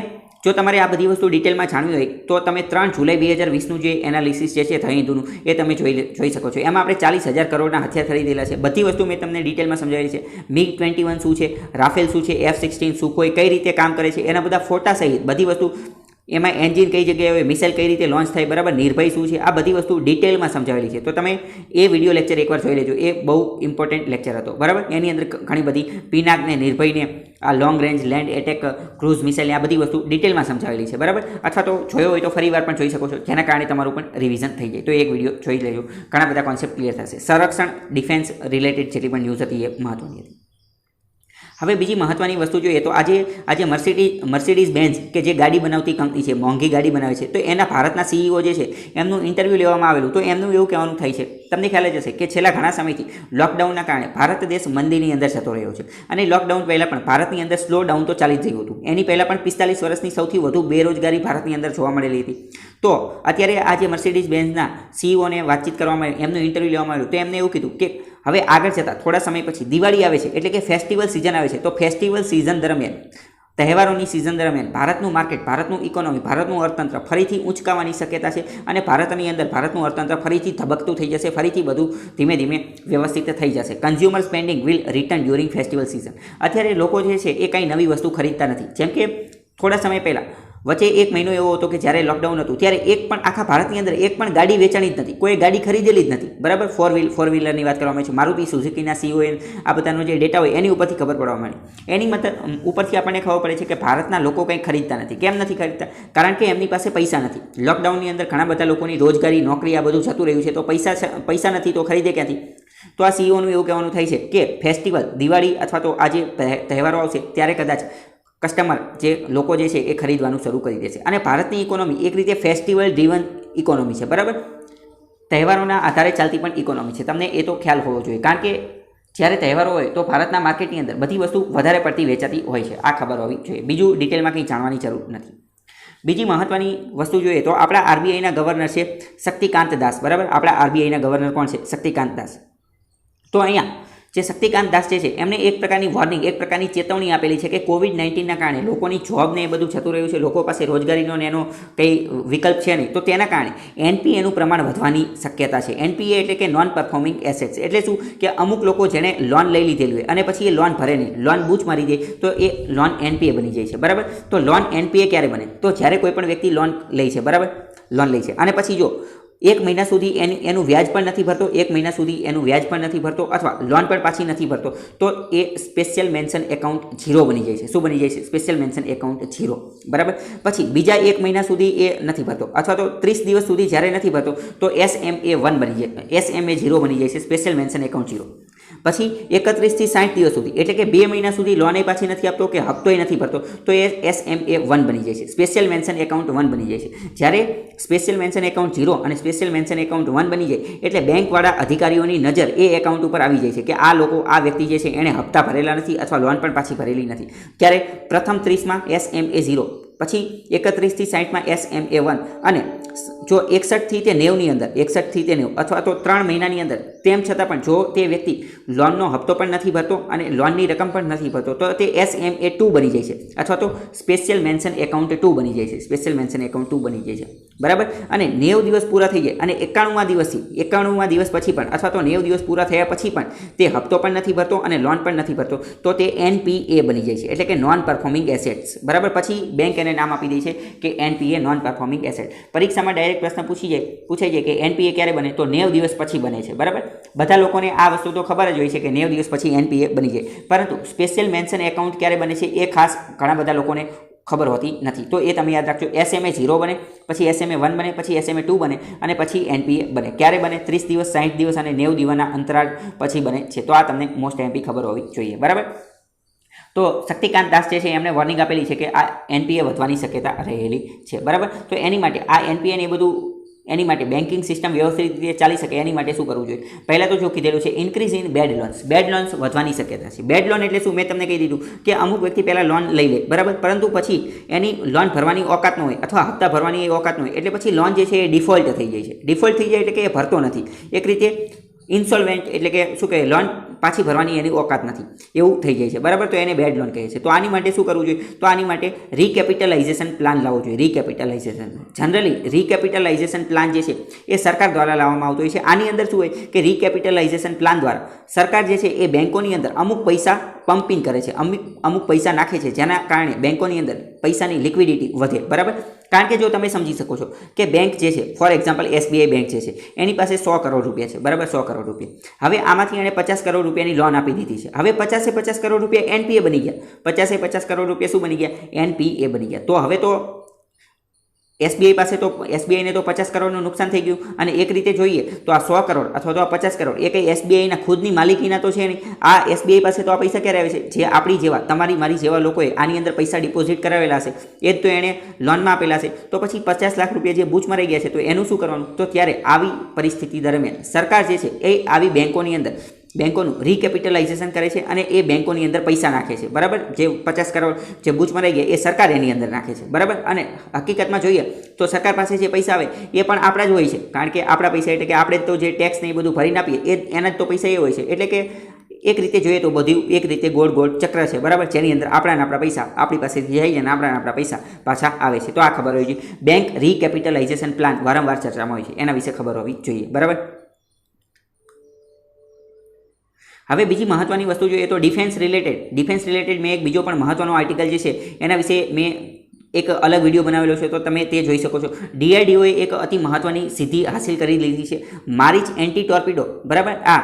જો તમારે આ બધી વસ્તુ ડિટેલમાં જાણવી હોય તો તમે 3 જુલાઈ 2020નું જે એનાલિસિસ જે છે થઈ હિન્દુનું એ તમે જોઈ શકો છો. એમાં આપણે 40,000 કરોડના હથિયાર ખરીદેલા છે. બધી વસ્તુ મેં તમને ડિટેલમાં સમજાવેલી છે. MiG-21 શું છે, રાફેલ શું છે, F-16 સુખોઈ કઈ રીતે કામ કરે છે, એના બધા ફોટા સહિત બધી વસ્તુ એમાં એન્જિન કઈ જગ્યાએ હોય, મિસાઇલ કઈ રીતે લોન્ચ થાય, બરાબર, નિર્ભય શું છે, આ બધી વસ્તુ ડિટેલમાં સમજાવેલી છે. તો તમે એ વિડીયો લેક્ચર એકવાર જોઈ લેજો. એ બહુ ઇમ્પોર્ટન્ટ લેક્ચર હતો, બરાબર. એની અંદર ઘણી બધી પિનાકને, નિર્ભયને, આ long range land attack cruise મિસાઇલને આ બધી વસ્તુ ડિટેલમાં સમજાવેલી છે, બરાબર. અથવા તો જોયો હોય તો ફરી વાર પણ જોઈ શકો છો, જેના કારણે તમારું પણ રિવિઝન થઈ જાય. તો એક વિડીયો જોઈ લેજો, ઘણા બધા કોન્સેપ્ટ ક્લિયર થશે. સંરક્ષણ, ડિફેન્સ રિલેટેડ જેટલી પણ ન્યૂઝ હતી એ મહત્વની હતી. હવે બીજી મહત્વની વસ્તુ જોઈએ તો આજે મર્સિડીઝ બેન્ઝ કે જે ગાડી બનાવતી કંપની છે, મોંઘી ગાડી બનાવે છે, તો એના ભારતના સીઈઓ જે છે એમનું ઇન્ટરવ્યૂ લેવામાં આવેલું. તો એમનું એવું કહેવાનું થાય છે, તમને ખ્યાલ જ હશે કે છેલ્લા ઘણા સમયથી લોકડાઉનના કારણે ભારત દેશ મંદીની અંદર જતો રહ્યો છે. અને લોકડાઉન પહેલાં પણ ભારતની અંદર સ્લો ડાઉન તો ચાલી જ ગયું હતું. એની પહેલાં પણ 45 વર્ષની સૌથી વધુ બેરોજગારી ભારતની અંદર જોવા મળેલી હતી. તો અત્યારે આજે મર્સિડીઝ બેન્ઝના સીઈઓને વાતચીત કરવામાં આવી, એમનું ઇન્ટરવ્યૂ લેવામાં આવ્યું. તો એમને એવું કીધું કે હવે આગળ જતાં થોડા સમય પછી દિવાળી આવે છે, એટલે કે ફેસ્ટિવલ સિઝન આવે છે. તો ફેસ્ટિવલ સિઝન દરમિયાન, તહેવારોની સિઝન દરમિયાન ભારતનું માર્કેટ, ભારતનું ઇકોનોમી, ભારતનું અર્થતંત્ર ફરીથી ઊંચકાવાની શક્યતા છે. અને ભારતની અંદર ભારતનું અર્થતંત્ર ફરીથી ધબકતું થઈ જશે, ફરીથી બધું ધીમે ધીમે વ્યવસ્થિત થઈ જશે. Consumer spending will return during festival season. અત્યારે લોકો જે છે એ કંઈ નવી વસ્તુ ખરીદતા નથી. જેમ કે થોડા સમય પહેલાં વચ્ચે એક મહિનો એવો હતો કે જ્યારે લોકડાઉન હતું ત્યારે એક પણ આખા ભારતની અંદર એક પણ ગાડી વેચાણી જ નથી, કોઈ ગાડી ખરીદેલી જ નથી, બરાબર. ફોર વ્હીલરની વાત કરવામાં આવે છે. મારુતિ સુઝુકીના સીઈઓએ આ બધાનો જે ડેટા હોય એની ઉપરથી ખબર પડવા માંડી. એની ઉપરથી આપણને ખબર પડે છે કે ભારતના લોકો કંઈ ખરીદતા નથી. કેમ નથી ખરીદતા? કારણ કે એમની પાસે પૈસા નથી. લોકડાઉનની અંદર ઘણા બધા લોકોની રોજગારી, નોકરી આ બધું જતું રહ્યું છે. તો પૈસા નથી તો ખરીદે ક્યાંથી? તો આ સીઈઓનું એવું કહેવાનું થાય છે કે ફેસ્ટિવલ, દિવાળી અથવા તો આ જે તહેવારો આવશે ત્યારે કદાચ કસ્ટમર જે લોકો જે છે એ ખરીદવાનું શરૂ કરી દેશે. અને ભારતની ઇકોનોમી એક રીતે ફેસ્ટિવલ ડ્રીવન ઇકોનોમી છે, બરાબર. તહેવારોના આધારે ચાલતી પણ ઇકોનોમી છે. તમને એ તો ખ્યાલ હોવો જોઈએ. કારણ કે જ્યારે તહેવારો હોય તો ભારતના માર્કેટની અંદર બધી વસ્તુ વધારે પડતી વેચાતી હોય છે. આ ખબર હોવી જોઈએ. બીજું ડિટેલમાં કંઈ જાણવાની જરૂર નથી. બીજી મહત્વની વસ્તુ જોઈએ તો આપણા આરબીઆઈના ગવર્નર છે શક્તિકાંત દાસ, બરાબર. આપણા આરબીઆઈના ગવર્નર કોણ છે? શક્તિકાંત દાસ. તો અહીંયા જે શક્તિકાંત દાસ છે એમને એક પ્રકારની વોર્નિંગ, એક પ્રકારની ચેતવણી આપેલી છે કે કોવિડ-19ના કારણે લોકોની જોબને એ બધું જતું રહ્યું છે, લોકો પાસે રોજગારીનો ને એનો કંઈ વિકલ્પ છે નહીં. તો તેના કારણે એનપીએનું પ્રમાણ વધવાની શક્યતા છે. એનપીએ એટલે કે નોન પરફોર્મિંગ એસેટ્સ. એટલે શું કે અમુક લોકો જેણે લોન લઈ લીધેલી હોય અને પછી એ લોન ભરે નહીં, લોન બૂચ મારી દે, તો એ લોન એનપીએ બની જાય છે, બરાબર. તો લોન એનપીએ ક્યારે બને? તો જ્યારે કોઈ પણ વ્યક્તિ લોન લે છે, બરાબર, લોન લે છે અને પછી જો 1 મહિના સુધી એનું વ્યાજ પણ નથી ભરતો, 1 મહિના સુધી એનું વ્યાજ પણ નથી ભરતો અથવા લોન પણ પાછી નથી ભરતો, તો એ સ્પેશિયલ મેન્શન એકાઉન્ટ 0 બની જાય છે. શું બની જાય છે? સ્પેશિયલ મેન્શન એકાઉન્ટ 0, બરાબર. પછી બીજા 1 મહિના સુધી એ નથી ભરતો અથવા તો 30 દિવસ સુધી જ્યારે નથી ભરતો તો SMA1 બની જાય, SMA0 બની જાય છે, સ્પેશિયલ મેન્શન એકાઉન્ટ 0. પછી 31 થી 60 દિવસ સુધી એટલે કે 2 મહિના સુધી લોન પાછી નથી આપતો કે હપ્તોય નથી ભરતો તો એ SMA1 બની જાય છે, સ્પેશિયલ મેન્શન એકાઉન્ટ 1 બની જાય છે. જ્યારે સ્પેશિયલ મેન્શન એકાઉન્ટ 0 અને સ્પેશિયલ મેન્શન એકાઉન્ટ 1 બની જાય એટલે બેંકવાળા અધિકારીઓની નજર એ એકાઉન્ટ ઉપર આવી જાય છે કે આ લોકો, આ વ્યક્તિ જે છે એણે હપ્તા ભરેલા નથી અથવા લોન પણ પાછી ભરેલી નથી. ત્યારે પ્રથમ 30માં SMA0, પછી 31 થી 60માં SMA1 અને જો 61 થી તે 90 ની અંદર, 61 થી તે 90 અથવા તો 3 મહિનાની અંદર તેમ છતાં પણ જો તે વ્યક્તિ લોનનો હપ્તો પણ નથી ભરતો અને લોનની રકમ પણ નથી ભરતો તો તે SMA2 બની જાય છે અથવા તો સ્પેશિયલ મેન્શન એકાઉન્ટ 2 બની જાય છે, સ્પેશિયલ મેન્શન એકાઉન્ટ 2 બની જાય છે, બરાબર. અને 90 દિવસ પૂરા થઈ જાય અને 91મા દિવસ પછી પણ અથવા તો 90 દિવસ પૂરા થયા પછી પણ તે હપ્તો પણ નથી ભરતો અને લોન પણ નથી ભરતો તો તે NPA બની જાય છે, એટલે કે નોન પરફોર્મિંગ એસેટ્સ, બરાબર. પછી બેંક એને નામ આપી દે છે કે NPA નોન પરફોર્મિંગ એસેટ. પરીક્ષામાં ડાયરેક્ટ પ્રશ્ન પૂછાઈ જાય કે NPA ક્યારે બને? તો 90 દિવસ પછી બને છે, બરાબર. બધા લોકોને આ વસ્તુ તો ખબર જ હોય છે કે 90 દિવસ પછી NPA બની જાય, પરંતુ સ્પેશિયલ મેન્શન એકાઉન્ટ ક્યારે બને છે એ ખાસ ઘણા બધા લોકોને ખબર હોતી નથી. તો એ તમે યાદ રાખજો. SMA0 બને, પછી SMA1 બને, પછી SMA2 બને અને પછી NPA બને. ક્યારે બને? 30 દિવસ, 60 દિવસ અને 90 દિવસના અંતરાળ પછી બને છે. તો આ તમને મોસ્ટ MP ખબર હોવી જોઈએ, બરાબર. તો શક્તિકાંત દાસ જે છે એમને વોર્નિંગ આપેલી છે કે આ NPA વધવાની શક્યતા રહેલી છે, બરાબર. તો એની માટે આ NPA ને એ બધું, એની માટે બેન્કિંગ સિસ્ટમ વ્યવસ્થિત રીતે ચાલી શકે એની માટે શું કરવું જોઈએ? પહેલાં તો જો કીધેલું છે increase in bad loans. Bad loans વધવાની શક્યતા છે. બેડ લોન એટલે શું? મેં તમને કહી દીધું કે અમુક વ્યક્તિ પહેલાં લોન લઈ લે, બરાબર, પરંતુ પછી એની લોન ભરવાની ઓકાત ન હોય અથવા હપ્તા ભરવાની ઓકાત ન હોય એટલે પછી લોન જે છે એ ડિફોલ્ટ થઈ જાય છે. ડિફોલ્ટ થઈ જાય એટલે કે એ ભરતો નથી, એક રીતે ઇન્સોલ્વેન્ટ એટલે કે શું કહે, લોન પાછી ભરવાની એની ઓકાત નથી એવું થઈ જાય છે, બરાબર. તો એને બેડ લોન કહે છે. તો આની માટે શું કરવું જોઈએ? તો આની માટે રીકેપિટલાઇઝેશન પ્લાન લાવવો જોઈએ. રીકેપિટલાઇઝેશન, જનરલી રીકેપિટલાઇઝેશન પ્લાન જે છે એ સરકાર દ્વારા લાવવામાં આવતો હોય છે. આની અંદર શું હોય કે રીકેપિટલાઇઝેશન પ્લાન દ્વારા સરકાર જે છે એ બેંકોની અંદર અમુક પૈસા પમ્પિંગ કરે છે, અમુક પૈસા નાખે છે જેના કારણે બેંકોની અંદર પૈસાની લિક્વિડિટી વધે, બરાબર. કારણ કે જો તમે સમજી શકો છો કે બેંક જે છે, ફોર એક્ઝામ્પલ SBI બેંક જે છે એની પાસે 100 કરોડ રૂપિયા છે, બરાબર, 100 કરોડ રૂપિયા. હવે આમાંથી એણે 50 કરોડ રૂપિયાની લોન આપી દીધી છે. હવે 50 કરોડ રૂપિયા NPA બની ગયા. 50 કરોડ રૂપિયા શું બની ગયા? NPA બની ગયા. તો હવે તો SBI પાસે તો SBIને તો 50 કરોડનું નુકસાન થઈ ગયું. અને એક રીતે જોઈએ તો આ 100 કરોડ અથવા તો આ 50 કરોડ એ કંઈ SBIના ખુદની માલિકીના તો છે નહીં. આ SBI પાસે તો આ પૈસા ક્યારે આવે છે? જે આપણી જેવા, તમારી મારી જેવા લોકોએ આની અંદર પૈસા ડિપોઝિટ કરાવેલા છે એ જ તો એણે લોનમાં આપેલા છે. તો પછી 50 લાખ રૂપિયા જે બૂચ મરાઈ ગયા છે તો એનું શું કરવાનું? તો ત્યારે આવી પરિસ્થિતિ દરમિયાન સરકાર જે છે એ આવી બેંકોની અંદર બેંકોનું રિકેપિટલાઇઝેશન કરે છે અને એ બેંકોની અંદર પૈસા નાખે છે, બરાબર. જે 50 કરોડ જે બૂચ મરાઈ ગયા એ સરકાર એની અંદર નાખે છે, બરાબર. અને હકીકતમાં જોઈએ તો સરકાર પાસે જે પૈસા આવે એ પણ આપણા જ હોય છે, કારણ કે આપણા પૈસા એટલે કે આપણે તો જે ટેક્સ ને એ બધું ભરીને આપીએ એના જ તો પૈસા એ હોય છે. એટલે કે એક રીતે જોઈએ તો બધું એક રીતે ગોળ ગોળ ચક્ર છે, બરાબર, જેની અંદર આપણા પૈસા આપણી પાસેથી જાય છે અને આપણા પૈસા પાછા આવે છે. તો આ ખબર હોવી જોઈએ. બેંક રિકેપિટલાઇઝેશન પ્લાન વારંવાર ચર્ચામાં હોય છે, એના વિશે ખબર હોવી જોઈએ, બરાબર. હવે બીજી મહત્વની વસ્તુ જોઈએ તો ડિફેન્સ રિલેટેડ મેં એક બીજો પણ મહત્વનો આર્ટિકલ જે છે એના વિશે મેં એક અલગ વિડીયો બનાવેલો છે, તો તમે તે જોઈ શકો છો. DRDOએ એક અતિ મહત્વની સિદ્ધિ હાસિલ કરી લીધી છે, મારિચ એન્ટી ટોર્પિડો, બરાબર. આ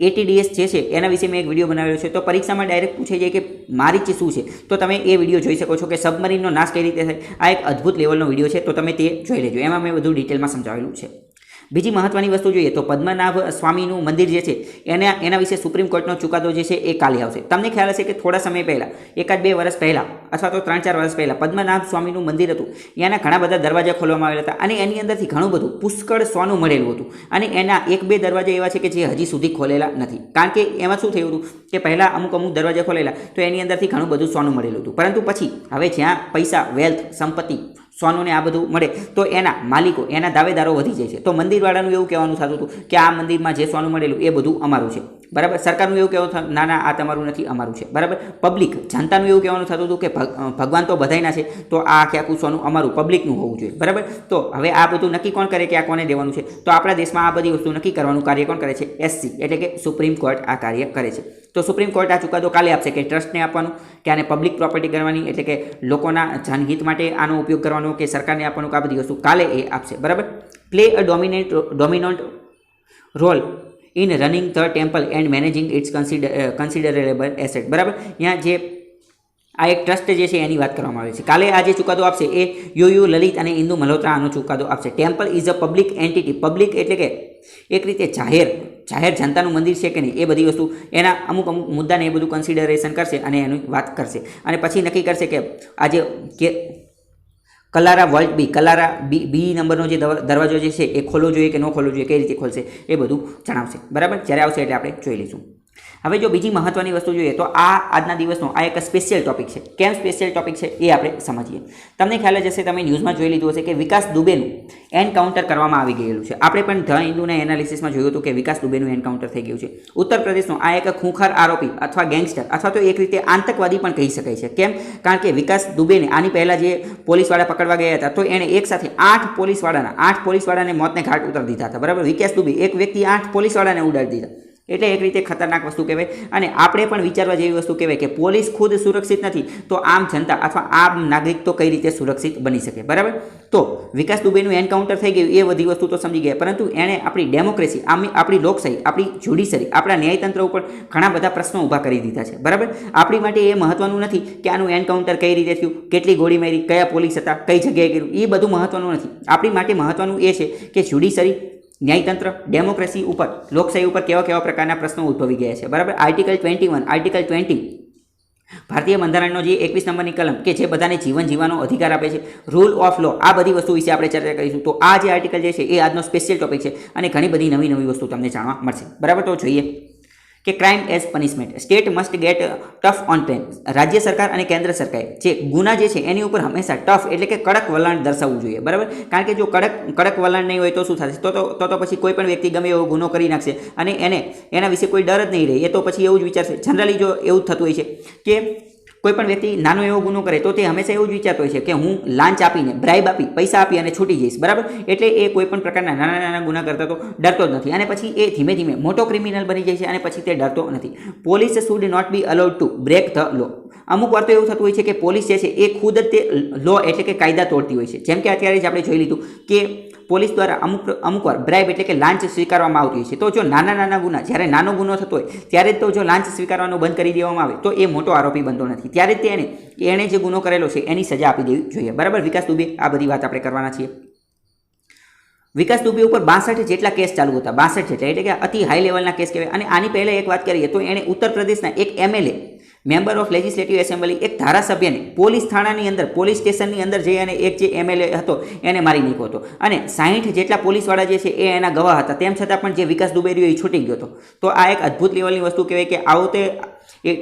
ATDS જે છે એના વિશે મેં એક વિડીયો બનાવેલો છે. તો પરીક્ષામાં ડાયરેક્ટ પૂછાઈ જાય કે મારિચ શું છે, તો તમે એ વિડીયો જોઈ શકો છો કે સબમરીનનો નાશ કઈ રીતે થાય. આ એક અદ્ભુત લેવલનો વિડીયો છે, તો તમે તે જોઈ લેજો. એમાં મેં વધુ ડિટેલમાં સમજાવેલું છે. બીજી મહત્વની વસ્તુ જોઈએ તો પદ્મનાભ સ્વામીનું મંદિર જે છે એના વિશે સુપ્રીમ કોર્ટનો ચુકાદો જે છે એ કાલે આવશે. તમને ખ્યાલ હશે કે થોડા સમય પહેલાં, 1-2 વર્ષ પહેલાં અથવા તો 3-4 વર્ષ પહેલાં પદ્મનાભ સ્વામીનું મંદિર હતું, એના ઘણા બધા દરવાજા ખોલવામાં આવેલા હતા અને એની અંદરથી ઘણું બધું પુષ્કળ સોનું મળેલું હતું. અને એના 1-2 દરવાજા એવા છે કે જે હજી સુધી ખોલેલા નથી, કારણ કે એમાં શું થયું હતું કે પહેલાં અમુક દરવાજા ખોલેલા તો એની અંદરથી ઘણું બધું સોનું મળેલું હતું. પરંતુ પછી હવે જ્યાં પૈસા, વેલ્થ, સંપત્તિ, સોનું ને આ બધું મળે તો એના માલિકો, એના દાવેદારો વધી જાય છે. તો મંદિરવાળાનું એવું કહેવાનું થતું હતું કે આ મંદિરમાં જે સોનું મળેલું એ બધું અમારું છે, બરાબર. સરકારનું એવું કહેવું ના આ તમારું નથી, અમારું છે, બરાબર. પબ્લિક, જનતાનું એવું કહેવાનું થતું હતું કે ભગવાન તો બધાયના છે, તો આ આખું સોનું અમારું, પબ્લિકનું હોવું જોઈએ, બરાબર. તો હવે આ બધું નક્કી કોણ કરે કે આ કોને દેવાનું છે? તો આપણા દેશમાં આ બધી વસ્તુ નક્કી કરવાનું કાર્ય કોણ કરે છે? SC એટલે કે સુપ્રીમ કોર્ટ આ કાર્ય કરે છે. તો સુપ્રીમ કોર્ટ આ ચુકાદો કાલે આપશે કે ટ્રસ્ટને આપવાનું, કે આને પબ્લિક પ્રોપર્ટી કરવાની, એટલે કે લોકોના જનહિત માટે આનો ઉપયોગ કરવાનો, કે સરકારને આપવાનું, આ બધી વસ્તુ કાલે એ આપશે, બરાબર. Play a dominant role in running the temple and managing its considerable asset, બરાબર. અહીંયા જે આ એક ટ્રસ્ટ જે છે એની વાત કરવામાં આવે છે. કાલે આ જે ચુકાદો આપશે એ યુ લલિત અને ઇન્દુ મલ્હોત્રા આનો ચુકાદો આપશે. Temple is a public entity, public એટલે કે એક રીતે જાહેર જનતાનું મંદિર છે કે નહીં, એ બધી વસ્તુ એના અમુક મુદ્દાને એ બધું કન્સિડરેશન કરશે અને એની વાત કરશે. અને પછી નક્કી કરશે કે આજે કે કલારા વોલ્ટ કલારા બી નંબરનો જે દરવાજો જે છે એ ખોલવો જોઈએ કે ન ખોલવો જોઈએ, કઈ રીતે ખોલશે એ બધું જણાવશે, બરાબર. જ્યારે આવશે એટલે આપણે જોઈ લઈશું. હવે જો બીજી મહત્વની વસ્તુ જોઈએ તો આ આજના દિવસનો આ એક સ્પેશિયલ ટોપિક છે. કેમ સ્પેશિયલ ટોપિક છે એ આપણે સમજીએ. તમને ખ્યાલ જ હશે, તમે ન્યૂઝમાં જોઈ લીધું હશે કે વિકાસ દુબેનું એન્કાઉન્ટર કરવામાં આવી ગયેલું છે. આપણે પણ ધ હિન્દુના એનાલિસિસમાં જોયું હતું કે વિકાસ દુબેનું એન્કાઉન્ટર થઈ ગયું છે. ઉત્તર પ્રદેશનો આ એક ખૂંખાર આરોપી અથવા ગેંગસ્ટર અથવા તો એક રીતે આતંકવાદી પણ કહી શકાય છે. કેમ? કારણ કે વિકાસ દુબેને આની પહેલાં જે પોલીસવાળા પકડવા ગયા હતા તો એણે એક સાથે 8 પોલીસવાળાને મોતને ઘાટ ઉતારી દીધા હતા, બરાબર. વિકાસ દુબે એક વ્યક્તિ 8 પોલીસવાળાને ઉડાડી દીધા, એટલે એક રીતે ખતરનાક વસ્તુ કહેવાય. અને આપણે પણ વિચારવા જેવી વસ્તુ કહેવાય કે પોલીસ ખુદ સુરક્ષિત નથી તો આમ જનતા અથવા આમ નાગરિક તો કઈ રીતે સુરક્ષિત બની શકે, બરાબર. તો વિકાસ દુબેનું એન્કાઉન્ટર થઈ ગયું એ બધી વસ્તુ તો સમજી ગયા, પરંતુ એણે આપણી ડેમોક્રેસી, આપણી લોકશાહી, આપણી જ્યુડિશરી, આપણા ન્યાયતંત્ર ઉપર ઘણા બધા પ્રશ્નો ઊભા કરી દીધા છે, બરાબર. આપણી માટે એ મહત્વનું નથી કે આનું એન્કાઉન્ટર કઈ રીતે થયું, કેટલી ગોળી મારી, કયા પોલીસ હતા, કઈ જગ્યાએ કર્યું, એ બધું મહત્વનું નથી. આપણી માટે મહત્વનું એ છે કે જ્યુડિશરી, ન્યાયતંત્ર, ડેમોક્રેસી ઉપર, લોકશાહી ઉપર કેવા પ્રકારના પ્રશ્નો ઉદ્ભવી ગયા છે, બરાબર. આર્ટિકલ 20 ભારતીય બંધારણનો જે 21 નંબરની કલમ કે જે બધાને જીવન જીવવાનો અધિકાર આપે છે, રૂલ ઓફ લો, આ બધી વસ્તુ વિશે આપણે ચર્ચા કરીશું. તો આ જે આર્ટિકલ જે છે એ આજનો સ્પેશિયલ ટોપિક છે અને ઘણી બધી નવી વસ્તુ તમને જાણવા મળશે, બરાબર. તો જોઈએ કે crime as punishment, state must get tough on crime. રાજ્ય સરકાર અને કેન્દ્ર સરકારે જે ગુના જે છે એની ઉપર હંમેશા ટફ એટલે કે કડક વલણ દર્શાવવું જોઈએ, બરાબર. કારણ કે જો કડક વલણ નહીં હોય તો શું થશે? તો પછી કોઈ પણ વ્યક્તિ ગમે એવો ગુનો કરી નાખશે અને એના વિશે કોઈ ડર જ નહીં રહે. એ તો પછી એવું જ વિચારશે. જનરલી જો એવું થતું હોય છે કે કોઈ પણ વ્યક્તિ નાનો એવો ગુનો કરે તો તે હંમેશા એવું જ વિચારતો હોય છે કે હું લાંચ આપીને બ્રાઇબ આપી પૈસા આપી અને છૂટી જઈશ, બરાબર. એટલે એ કોઈ પણ પ્રકારના નાના નાના ગુના કરતા તો ડરતો જ નથી અને પછી એ ધીમે ધીમે મોટો ક્રિમિનલ બની જાય છે અને પછી તે ડરતો નથી. Police should not be allowed to break the law. અમુક વાર તો એવું થતું હોય છે કે પોલીસ જે છે એ ખુદ જ તે લો એટલે કે કાયદા તોડતી હોય છે. જેમ કે અત્યારે જ આપણે જોઈ લીધું કે પોલીસ દ્વારા અમુક વાર બ્રાઇબ એટલે કે લાંચ સ્વીકારવામાં આવતી હોય છે. તો જો નાના નાના ગુના, જ્યારે નાનો ગુનો થતો હોય ત્યારે જ તો જો લાંચ સ્વીકારવાનું બંધ કરી દેવામાં આવે તો એ મોટો આરોપી બનતો નથી. ત્યારે જ એણે જે ગુનો કરેલો છે એની સજા આપી દેવી જોઈએ, બરાબર. વિકાસ દુબે, આ બધી વાત આપણે કરવાના છીએ. વિકાસ દુબે ઉપર 62 જેટલા કેસ ચાલુ હતા, 62 જેટલા, એટલે કે અતિ હાઈ લેવલના કેસ કહેવાય. અને આની પહેલાં એક વાત કરીએ તો એણે ઉત્તર પ્રદેશના એક MLA, member of legislative assembly, એક ધારાસભ્યને પોલીસ થાણાની અંદર, પોલીસ સ્ટેશનની અંદર જઈ અને એક જે MLA હતો એને મારી નાખ્યો હતો. અને 60 જેટલા પોલીસવાળા જે છે એ એના ગવાહ હતા. તેમ છતાં પણ જે વિકાસ દુબે રહ્યો એ છૂટી ગયો હતો. તો આ એક અદ્ભુત લેવલની વસ્તુ કહેવાય કે આવો તે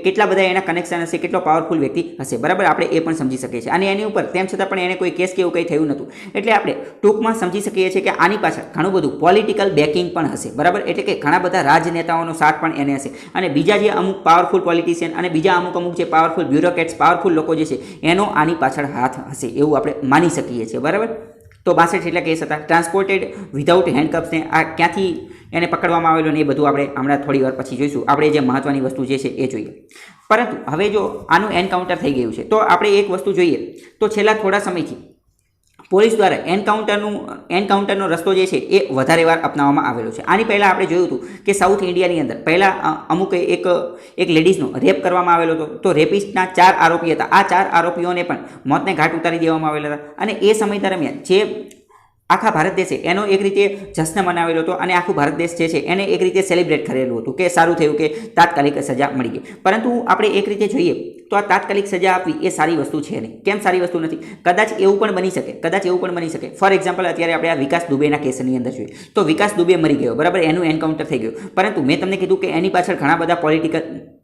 કેટલા બધા એના કનેક્શન હશે, કેટલો પાવરફુલ વ્યક્તિ હશે, બરાબર. આપણે એ પણ સમજી શકીએ છીએ. અને એની ઉપર તેમ છતાં પણ એને કોઈ કેસ કે એવું કંઈ થયું નહોતું. એટલે આપણે ટૂંકમાં સમજી શકીએ છીએ કે આની પાછળ ઘણું બધું પોલિટિકલ બેકિંગ પણ હશે, બરાબર. એટલે કે ઘણા બધા રાજનેતાઓનો સાથ પણ એને હશે. અને બીજા જે અમુક પાવરફુલ પોલિટિશિયન અને બીજા અમુક જે પાવરફુલ બ્યુરોક્રેટ્સ, પાવરફુલ લોકો જે છે એનો આની પાછળ હાથ હશે એવું આપણે માની શકીએ છીએ, બરાબર. તો 62 જેટલા કેસ હતા. ટ્રાન્સપોર્ટેડ વિધાઉટ હેન્ડકપ્સને આ ક્યાંથી એને પકડવામાં આવેલો ને એ બધું આપણે હમણાં થોડી વાર પછી જોઈશું. આપણે જે મહત્વની વસ્તુ જે છે એ જોઈએ. પરંતુ હવે જો આનું એન્કાઉન્ટર થઈ ગયું છે તો આપણે એક વસ્તુ જોઈએ તો છેલ્લા થોડા સમયથી પોલીસ દ્વારા એન્કાઉન્ટરનો રસ્તો જે છે એ વધારે વાર અપનાવવામાં આવેલો છે. આની પહેલાં આપણે જોયું હતું કે સાઉથ ઇન્ડિયાની અંદર પહેલાં અમુક એક લેડીઝનો રેપ કરવામાં આવેલો હતો. તો રેપિસ્ટના 4 આરોપી હતા. આ 4 આરોપીઓને પણ મોતને ઘાટ ઉતારી દેવામાં આવેલા હતા. અને એ સમય દરમિયાન જે આખા ભારત દેશે એનો એક રીતે જશ્ન મનાવેલો હતો અને આખું ભારત દેશ જે છે એને એક રીતે સેલિબ્રેટ કરેલું હતું કે સારું થયું કે તાત્કાલિક સજા મળી ગઈ. પરંતુ આપણે એક રીતે જોઈએ તો આ તાત્કાલિક સજા આપવી એ સારી વસ્તુ છે નહીં. કેમ સારી વસ્તુ નથી? કદાચ એવું પણ બની શકે. ફોર એક્ઝામ્પલ અત્યારે આપણે આ વિકાસ દુબેના કેસની અંદર જોઈએ તો વિકાસ દુબે મરી ગયો, બરાબર, એનું એન્કાઉન્ટર થઈ ગયું. પરંતુ મેં તમને કીધું કે એની પાછળ ઘણા બધા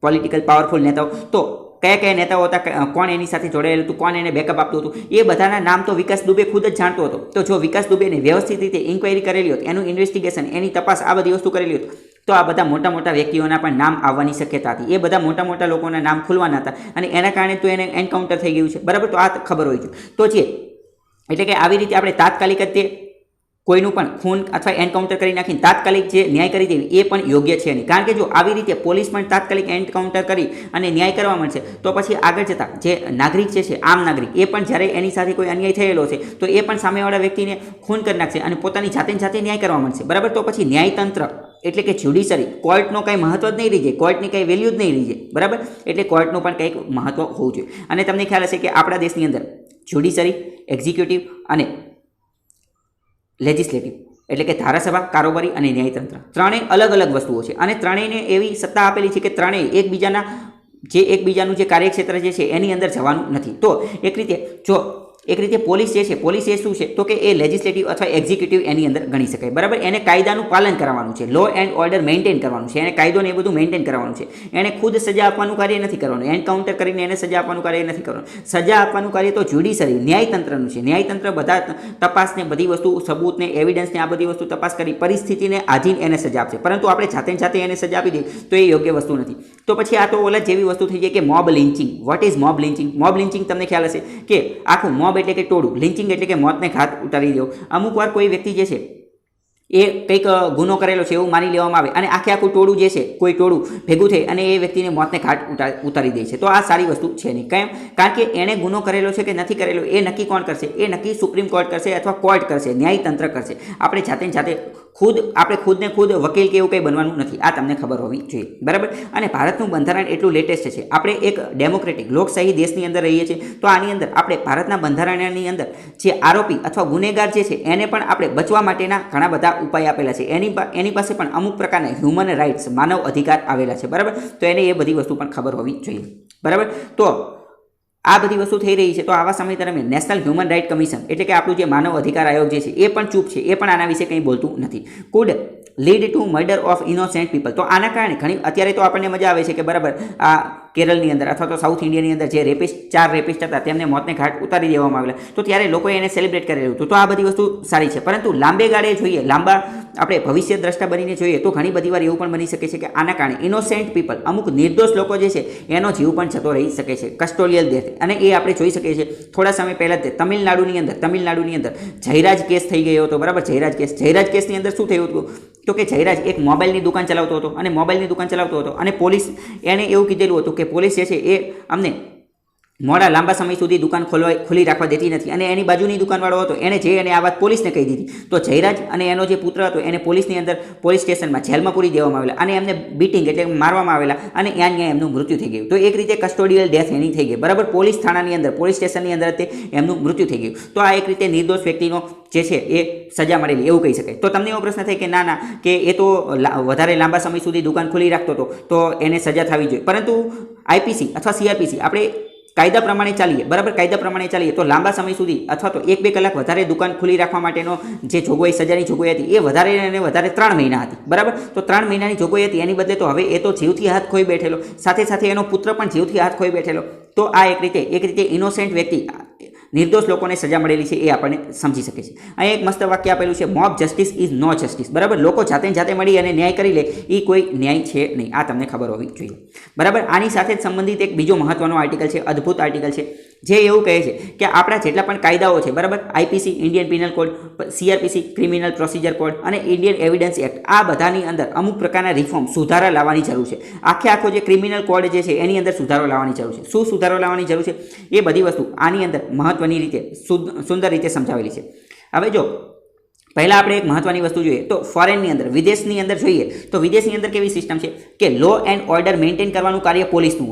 પોલિટિકલ પાવરફુલ નેતાઓ, તો કયા નેતાઓ હતા, કોણ એની સાથે જોડાયેલું હતું, કોણ એને બેકઅપ આપતું હતું, એ બધાના નામ તો વિકાસ દુબે ખુદ જ જાણતો હતો. તો જો વિકાસ દુબેને વ્યવસ્થિત રીતે ઇન્ક્વાયરી કરેલી હોત, એનું ઇન્વેસ્ટિગેશન, એની તપાસ, આ બધી વસ્તુ કરેલી હોત તો આ બધા મોટા મોટા વ્યક્તિઓના પણ નામ આવવાની શક્યતા હતી. એ બધા મોટા મોટા લોકોના નામ ખુલવાના હતા અને એના કારણે તો એને એન્કાઉન્ટર થઈ ગયું છે, બરાબર. તો આ ખબર હોય છે. તો છે એટલે કે આવી રીતે આપણે તાત્કાલિક જ તે કોઈનું પણ ખૂન અથવા એન્કાઉન્ટર કરી નાખીને તાત્કાલિક જે ન્યાય કરી દેવી એ પણ યોગ્ય છે નહીં. કારણ કે જો આવી રીતે પોલીસ પણ તાત્કાલિક એન્કાઉન્ટર કરી અને ન્યાય કરવા માંડશે તો પછી આગળ જતાં જે નાગરિક જે છે, આમ નાગરિક, એ પણ જ્યારે એની સાથે કોઈ અન્યાય થયેલો છે તો એ પણ સામેવાળા વ્યક્તિને ખૂન કરી નાખશે અને પોતાની જાતે ન્યાય કરવા માંડશે, બરાબર. તો પછી ન્યાયતંત્ર એટલે કે જ્યુડિશરી, કોર્ટનો કંઈ મહત્વ જ નહીં રહી જાય, કોર્ટની કંઈ વેલ્યુ જ નહીં રહી જાય, બરાબર. એટલે કોર્ટનું પણ કંઈક મહત્વ હોવું જોઈએ. અને તમને ખ્યાલ હશે કે આપણા દેશની અંદર જ્યુડિશરી, એક્ઝિક્યુટિવ અને લેજિસ્લેટિવ એટલે કે ધારાસભા, કારોબારી અને ન્યાયતંત્ર, ત્રણેય અલગ અલગ વસ્તુઓ છે અને ત્રણેયને એવી સત્તા આપેલી છે કે ત્રણેય એકબીજાનું જે કાર્યક્ષેત્ર જે છે એની અંદર જવાનું નથી. તો એક રીતે પોલીસ જે છે, પોલીસ એ શું છે તો કે એ લેજિસ્લેટિવ અથવા એક્ઝિક્યુટિવ એની અંદર ગણી શકાય, બરાબર. એને કાયદાનું પાલન કરવાનું છે, લો એન્ડ ઓર્ડર મેન્ટેન કરવાનું છે, એને કાયદો ને એ બધું મેન્ટેન કરવાનું છે. એને ખુદ સજા આપવાનું કાર્ય નથી કરવાનું, એન્કાઉન્ટર કરીને એને સજા આપવાનું કાર્ય નથી કરવાનું. સજા આપવાનું કાર્ય તો જ્યુડિશરી, ન્યાયતંત્રનું છે. ન્યાયતંત્ર બધા તપાસને, બધી વસ્તુ, સબૂતને, એવિડન્સને, આ બધી વસ્તુ તપાસ કરી પરિસ્થિતિને આધીન એને સજા આપશે. પરંતુ આપણે જાતે એને સજા આપી દઈએ તો એ યોગ્ય વસ્તુ નથી. તો પછી આ તો ઓલા જેવી વસ્તુ થઈ જાય કે mob lynching. What is mob lynching? Mob lynching તમને ખ્યાલ હશે કે આખું મોબ એટલે કે ટોળું, લિન્ચિંગ એટલે કે મોતને ઘાટ ઉતારી દેવું. અમુક વાર કોઈ વ્યક્તિ જે છે એ કંઈક ગુનો કરેલો છે એવું માની લેવામાં આવે અને આખું ટોળું જે છે, કોઈ ટોળું ભેગું થઈ અને એ વ્યક્તિને મોતને ઘાટ ઉતારી દે છે. તો આ સારી વસ્તુ છે નહીં. કેમ? કારણ કે એણે ગુનો કરેલો છે કે નથી કરેલો એ નક્કી કોણ કરશે? એ નક્કી સુપ્રીમ કોર્ટ કરશે અથવા કોર્ટ કરશે, ન્યાયતંત્ર કરશે. આપણે જાતે ખુદને ખુદ વકીલ કે એવું કંઈ બનવાનું નથી. આ તમને ખબર હોવી જોઈએ, બરાબર. અને ભારતનું બંધારણ એટલું લેટેસ્ટ છે. આપણે એક ડેમોક્રેટિક લોકશાહી દેશની અંદર રહીએ છીએ. તો આની અંદર આપણે ભારતના બંધારણની અંદર જે આરોપી અથવા ગુનેગાર જે છે એને પણ આપણે બચવા માટેના ઘણા બધા ઉપાય આપેલા છે. એની પાસે પણ અમુક પ્રકારના હ્યુમન રાઇટ્સ, માનવ અધિકાર આવેલા છે, બરાબર. તો એને એ બધી વસ્તુ પણ ખબર હોવી જોઈએ, બરાબર. તો આ બધી વસ્તુ થઈ રહી છે તો આવા સમય દરમિયાન નેશનલ હ્યુમન રાઇટ કમિશન એટલે કે આપણું જે માનવ અધિકાર આયોગ જે છે એ પણ ચૂપ છે. એ પણ આના વિશે કંઈ બોલતું નથી. Food lead to murder of innocent people. તો આના કારણે અત્યારે તો આપણને મજા આવે છે કે બરાબર આ કેરળની અંદર અથવા તો સાઉથ ઇન્ડિયાની અંદર જે રેપિસ્ટ 4 રેપિસ્ટ હતા તેમને મોતને ઘાટ ઉતારી દેવામાં આવેલા, તો ત્યારે લોકોએ એને સેલિબ્રેટ કરેલું હતું. તો આ બધી વસ્તુ સારી છે. પરંતુ લાંબે ગાળે જોઈએ, લાંબા આપણે ભવિષ્ય દ્રષ્ટા બનીને જોઈએ તો ઘણી બધી વાર એવું પણ બની શકે છે કે આના કારણે ઇનોસેન્ટ પીપલ, અમુક નિર્દોષ લોકો જે છે એનો જીવ પણ જતો રહી શકે છે, કસ્ટોડિયલ ડેથ. અને એ આપણે જોઈ શકીએ છીએ થોડા સમય પહેલાં જ તમિલનાડુની અંદર જયરાજ કેસ થઈ ગયો હતો. બરાબર, જયરાજ કેસની અંદર શું થયું હતું તો કે જયરાજ એક મોબાઈલની દુકાન ચલાવતો હતો અને પોલીસ એણે એવું કીધેલું હતું કે પોલીસ જે છે એ અમને મોડા લાંબા સમય સુધી દુકાન ખુલ્લી રાખવા દેતી નથી, અને એની બાજુની દુકાનવાળો હતો એણે જઈ આ વાત પોલીસને કહી દીધી. તો જયરાજ અને એનો જે પુત્ર હતો એને પોલીસ સ્ટેશનમાં જેલમાં પૂરી દેવામાં આવેલા અને એમને બીટિંગ એટલે મારવામાં આવેલા અને ત્યાં એમનું મૃત્યુ થઈ ગયું. તો એક રીતે કસ્ટોડિયલ ડેથ એની થઈ ગઈ. બરાબર, પોલીસ થાણાની અંદર, પોલીસ સ્ટેશનની અંદર તે એમનું મૃત્યુ થઈ ગયું. તો આ એક રીતે નિર્દોષ વ્યક્તિનો જે છે એ સજા મળેલી એવું કહી શકાય. તો તમને એવો પ્રશ્ન થાય કે ના કે એ તો વધારે લાંબા સમય સુધી દુકાન ખુલ્લી રાખતો હતો તો એને સજા થવી જોઈએ. પરંતુ આઈપીસી અથવા સીઆરપીસી આપણે કાયદા પ્રમાણે ચાલીએ, બરાબર, કાયદા પ્રમાણે ચાલીએ તો લાંબા સમય સુધી અથવા તો 1-2 કલાક વધારે દુકાન ખુલ્લી રાખવા માટેનો જે જોગવાઈ, સજાની જોગવાઈ હતી એ વધારે 3 મહિના હતી. બરાબર, તો 3 મહિનાની જોગવાઈ હતી, એની બદલે તો હવે એ તો જીવથી હાથ ખોઈ બેઠેલો, સાથે એનો પુત્ર પણ જીવથી હાથ ખોઈ બેઠેલો. તો આ એક રીતે ઇનોસેન્ટ વ્યક્તિ, નિર્દોષ લોકોને સજા મળેલી છે એ આપણને સમજી શકે છે. અહીં એક મસ્ત વાક્ય આપેલું છે, mob justice is no justice. બરાબર, લોકો જાતે મળી અને ન્યાય કરી લે એ કોઈ ન્યાય છે નહીં. આ તમને ખબર હોવી જોઈએ. બરાબર, આની સાથે જ સંબંધિત એક બીજો મહત્વનો આર્ટિકલ છે, અદ્ભુત આર્ટિકલ છે, જે એવું કહે છે કે આપણા જેટલા પણ કાયદાઓ છે, બરાબર, IPC Indian penal code, CrPC criminal procedure code અને ઇન્ડિયન એવિડન્સ એક્ટ, આ બધાની અંદર અમુક પ્રકારના રિફોર્મ, સુધારા લાવવાની જરૂર છે. આખો જે ક્રિમિનલ કોડ જે છે એની અંદર સુધારો લાવવાની જરૂર છે. શું સુધારો લાવવાની જરૂર છે એ બધી વસ્તુ આની અંદર મહત્વની રીતે સુંદર રીતે સમજાવેલી છે. હવે જો પહેલાં આપણે એક મહત્વની વસ્તુ જોઈએ તો ફોરેનની અંદર, વિદેશની અંદર જોઈએ તો વિદેશની અંદર કેવી સિસ્ટમ છે કે લો એન્ડ ઓર્ડર મેન્ટેન કરવાનું કાર્ય પોલીસનું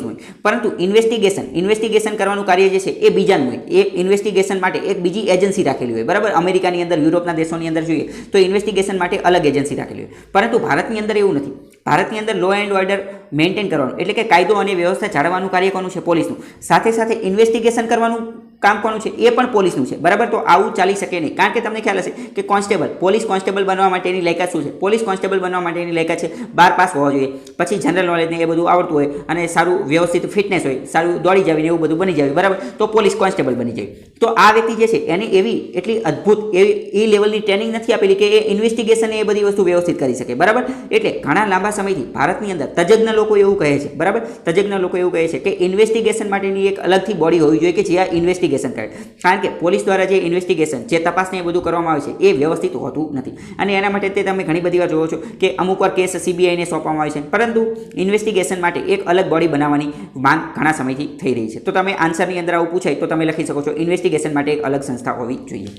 હોય, પરંતુ ઇન્વેસ્ટિગેશન કરવાનું કાર્ય જે છે એ બીજાનું હોય. એ ઇન્વેસ્ટિગેશન માટે એક બીજી એજન્સી રાખેલી હોય. બરાબર, અમેરિકાની અંદર, યુરોપના દેશોની અંદર જોઈએ તો ઇન્વેસ્ટિગેશન માટે અલગ એજન્સી રાખેલી હોય. પરંતુ ભારતની અંદર એવું નથી. ભારતની અંદર લો એન્ડ ઓર્ડર મેન્ટેન કરવાનું એટલે કે કાયદો અને વ્યવસ્થા જાળવવાનું કાર્ય કોનું છે? પોલીસનું. સાથે ઇન્વેસ્ટિગેશન કરવાનું કામ કોનું છે? એ પણ પોલીસનું છે. બરાબર, તો આવું ચાલી શકે નહીં. કારણ કે તમને ખ્યાલ હશે કે પોલીસ કોન્સ્ટેબલ બનવા માટેની લાયકાત શું છે? પોલીસ કોન્સ્ટેબલ બનવા માટેની લાયકાત છે 12 પાસ હોવા જોઈએ, પછી જનરલ નોલેજ ને એ બધું આવડતું હોય અને સારું વ્યવસ્થિત ફિટનેસ હોય, સારું દોડી જાવીને એવું બધું બની જાય. બરાબર, તો પોલીસ કોન્સ્ટેબલ બની જાય. તો આ વ્યક્તિ જે છે એને એટલી અદ્ભુત એ લેવલની ટ્રેનિંગ નથી આપેલી કે એ ઇન્વેસ્ટિગેશન એ બધી વસ્તુ વ્યવસ્થિત કરી શકે. બરાબર, એટલે ઘણા લાંબા સમયથી ભારતની અંદર તજજ્ઞ લોકો એવું કહે છે, બરાબર, કે ઇન્વેસ્ટિગેશન માટેની એક અલગથી બોડી હોવી જોઈએ કે જે આ ઇન્વેસ્ટિગેશન કરે. કારણ કે પોલીસ દ્વારા જે ઇન્વેસ્ટિગેશન, જે તપાસને એ બધું કરવામાં આવે છે એ વ્યવસ્થિત હોતું નથી. અને એના માટે તમે ઘણી બધી વાર જોવો છો કે અમુક વાર કેસ સીબીઆઈને સોંપવામાં આવે છે, પરંતુ ઇન્વેસ્ટિગેશન માટે એક અલગ બોડી બનાવવાની માંગ ઘણા સમયથી થઈ રહી છે. તો તમે આન્સરની અંદર આવું પૂછાય તો તમે લખી શકો છો ઇન્વેસ્ટિગેશન માટે એક અલગ સંસ્થા હોવી જોઈએ.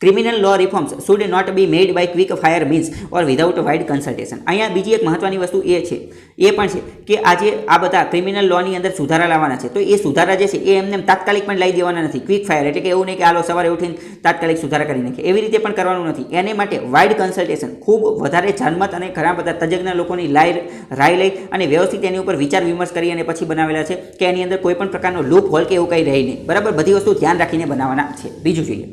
Criminal law reforms should not be made by quick fire means or without wide consultation. અહીંયા બીજી એક મહત્વની વસ્તુ એ પણ છે કે આજે આ બધા ક્રિમિનલ લોની અંદર સુધારા લાવવાના છે તો એ સુધારા જે છે એ એમને તાત્કાલિક પણ લાવી દેવાના નથી. ક્વિક ફાયર એટલે કે એવું નહીં કે આલો સવારે ઉઠીને તાત્કાલિક સુધારા કરી નાખે, એવી રીતે પણ કરવાનું નથી. એને માટે વાઇડ કન્સલ્ટેશન, ખૂબ વધારે જનમત અને ઘણા બધા તજજ્ઞ લોકોની રાય લઈ અને વ્યવસ્થિત એની ઉપર વિચાર વિમર્શ કરી અને પછી બનાવેલા છે કે એની અંદર કોઈ પણ પ્રકારનો લૂપ હોલ કે એવું કંઈ રહી નહીં. બરાબર, બધી વસ્તુ ધ્યાન રાખીને બનાવવાના છે. બીજું જોઈએ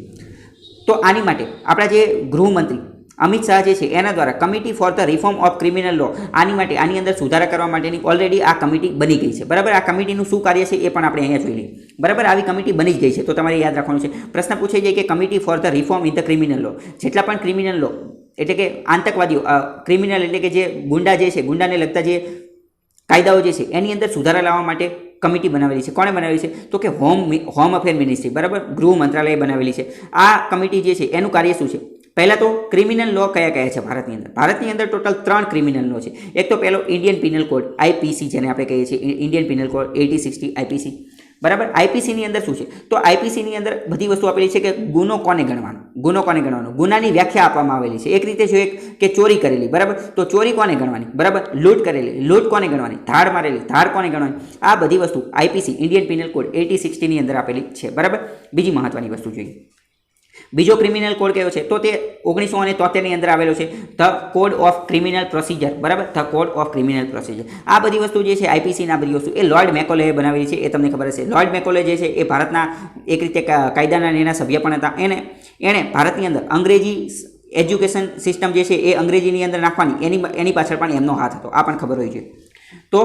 તો આની માટે આપણા જે ગૃહમંત્રી અમિત શાહ જે છે એના દ્વારા committee for the reform of criminal law, આની અંદર સુધારા કરવા માટેની ઓલરેડી આ કમિટી બની ગઈ છે. બરાબર, આ કમિટીનું શું કાર્ય છે એ પણ આપણે અહીંયા જોઈ લઈએ. બરાબર, આવી કમિટી બની જ ગઈ છે તો તમારે યાદ રાખવાનું છે. પ્રશ્ન પૂછાઈ જાય કે committee for the reform in the criminal law, જેટલા પણ ક્રિમિનલ લો એટલે કે આતંકવાદીઓ, ક્રિમિનલ એટલે કે જે ગુંડા જે છે, ગુંડાને લગતા જે કાયદાઓ જે છે એની અંદર સુધારા લાવવા માટે કમિટી બનાવેલી છે. કોણે બનાવેલી છે? તો કે હોમ અફેર મિનિસ્ટ્રી, બરાબર, ગૃહ મંત્રાલયે બનાવેલી છે. આ કમિટી જે છે એનું કાર્ય શું છે? પહેલાં તો ક્રિમિનલ લો કયા છે ભારતની અંદર ટોટલ 3 ક્રિમિનલ લો છે. એક તો પહેલો ઇન્ડિયન પિનલ કોડ, આઈપીસી જેને આપણે કહીએ છીએ, ઇન્ડિયન પિનલ કોડ 1860 આઈપીસી. બરાબર, આઈપીસીની અંદર શું છે? તો આઈપીસીની અંદર બધી વસ્તુ આપેલી છે કે ગુનો કોને ગણવાનો, ગુનાની વ્યાખ્યા આપવામાં આવેલી છે. એક રીતે જોઈએ કે ચોરી કરેલી, બરાબર, તો ચોરી કોને ગણવાની? બરાબર, લૂંટ કરેલી, લૂંટ કોને ગણવાની? ધાડ મારેલી, ધાડ કોને ગણવાની? આ બધી વસ્તુ આઈપીસી ઇન્ડિયન પિનલ કોડ 1860 ની અંદર આપેલી છે. બરાબર, બીજી મહત્વની વસ્તુ જોઈએ. બીજો ક્રિમિનલ કોડ કયો છે? તો તે 1973 ની અંદર આવેલો છે, the code of criminal procedure. બરાબર, the code of criminal procedure. આ બધી વસ્તુ જે છે આઈપીસી ના બધી વસ્તુ એ લોર્ડ મેકોલેએ બનાવેલી છે. એ તમને ખબર હશે. લોર્ડ મેકોલે જે છે એ ભારતના એક રીતે કાયદાના એના સભ્ય પણ હતા. એણે ભારતની અંદર અંગ્રેજી એજ્યુકેશન સિસ્ટમ જે છે એ અંગ્રેજીની અંદર નાખવાની એની પાછળ પણ એમનો હાથ હતો, આ પણ ખબર હોવી જોઈએ. તો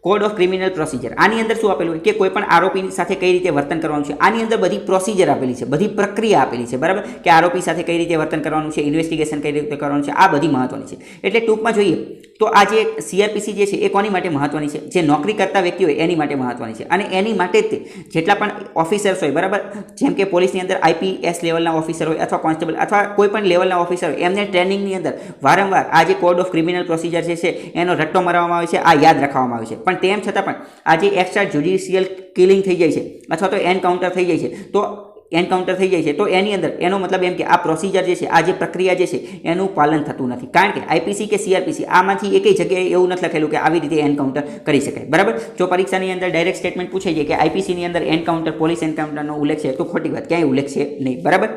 કોડ ઓફ ક્રિમિનલ પ્રોસિજર, આની અંદર શું આપેલું હોય કે કોઈ પણ આરોપી સાથે કઈ રીતે વર્તન કરવાનું છે, આની અંદર બધી પ્રોસિજર આપેલી છે, બધી પ્રક્રિયા આપેલી છે, બરાબર, કે આરોપી સાથે કઈ રીતે વર્તન કરવાનું છે, ઇન્વેસ્ટિગેશન કઈ રીતે કરવાનું છે, આ બધી મહત્વની છે. એટલે ટૂંકમાં જોઈએ તો આ જે સીઆરપીસી જે છે એ કોની માટે મહત્વની છે? જે નોકરી કરતા વ્યક્તિ હોય એની માટે મહત્વની છે. અને એની માટે જ જેટલા પણ ઓફિસર્સ હોય, બરાબર, જેમ કે પોલીસની અંદર આઈપીએસ લેવલના ઓફિસર હોય અથવા કોન્સ્ટેબલ અથવા કોઈ પણ લેવલના ઓફિસર હોય, એમને ટ્રેનિંગની અંદર વારંવાર આ જે કોડ ઓફ ક્રિમિનલ પ્રોસિજર જે છે એનો રટ્ટો મારવામાં આવે છે, આ યાદ રાખવામાં આવે છે. પણ તેમ છતાં પણ આ જે એક્સ્ટ્રા જ્યુડિશિયલ કિલિંગ થઈ જાય છે અથવા તો એનકાઉન્ટર થઈ જાય છે તો એની અંદર એનો મતલબ એમ કે આ પ્રોસિજર જે છે, આ જે પ્રક્રિયા જે છે એનું પાલન થતું નથી. કારણ કે આઈપીસી કે સીઆરપીસી આમાંથી એકેય જગ્યાએ એવું નથી લખેલું કે આવી રીતે એનકાઉન્ટર કરી શકાય, બરાબર. જો પરીક્ષાની અંદર ડાયરેક્ટ સ્ટેટમેન્ટ પૂછાઈ જાય કે આઈપીસીની અંદર એનકાઉન્ટર, પોલીસ એનકાઉન્ટરનો ઉલ્લેખ છે, તો ખોટી વાત, ક્યાંય ઉલ્લેખ છે નહીં, બરાબર.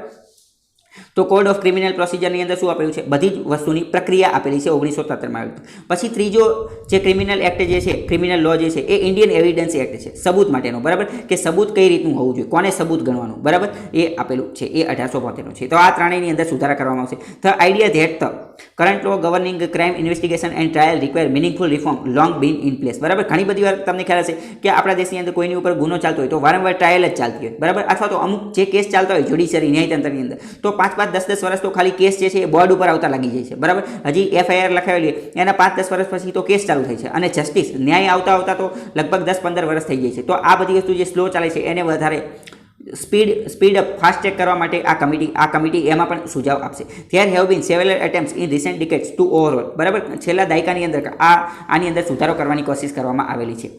તો કોડ ઓફ ક્રિમિનલ પ્રોસિજરની અંદર શું આપેલું છે? બધી જ વસ્તુની પ્રક્રિયા આપેલી છે, 1973માં આવેલું. પછી ત્રીજો જે ક્રિમિનલ એક્ટ જે છે, ક્રિમિનલ લો જે છે એ ઇન્ડિયન એવિડન્સ એક્ટ છે, સબૂત માટેનો, બરાબર, કે સબૂત કઈ રીતનું હોવું જોઈએ, કોને સબૂત ગણવાનું, બરાબર, એ આપેલું છે, એ 1872નું છે. તો આ ત્રણેયની અંદર સુધારા કરવામાં આવશે. The idea that the current law governing crime investigation and trial require meaningful reform long been in place, બરાબર. ઘણી બધી વાર તમને ખ્યાલ હશે કે આપણા દેશની અંદર કોઈની ઉપર ગુનો ચાલતો હોય તો વારંવાર ટ્રાયલ જ ચાલતી હોય, બરાબર, અથવા તો અમુક જે કેસ ચાલતા હોય જ્યુડિશિયરી ન્યાયતંત્રની અંદર તો 5-5, 10-10 વર્ષ તો ખાલી કેસ જે છે એ બોર્ડ ઉપર આવતા લાગી જાય છે, બરાબર. હજી એફઆઈઆર લખાવેલી એના 5-10 વર્ષ પછી તો કેસ ચાલુ થાય છે અને જસ્ટિસ ન્યાય આવતા તો લગભગ 10-15 વર્ષ થઈ જાય છે. તો આ બધી વસ્તુ જે સ્લો ચાલે છે એને વધારે સ્પીડ અપ, ફાસ્ટ ટ્રેક કરવા માટે આ કમિટી એમાં પણ સુઝાવ આપશે. There have been several attempts in recent decades to overall, બરાબર, છેલ્લા દાયકાની અંદર આની અંદર સુધારો કરવાની કોશિશ કરવામાં આવેલી છે.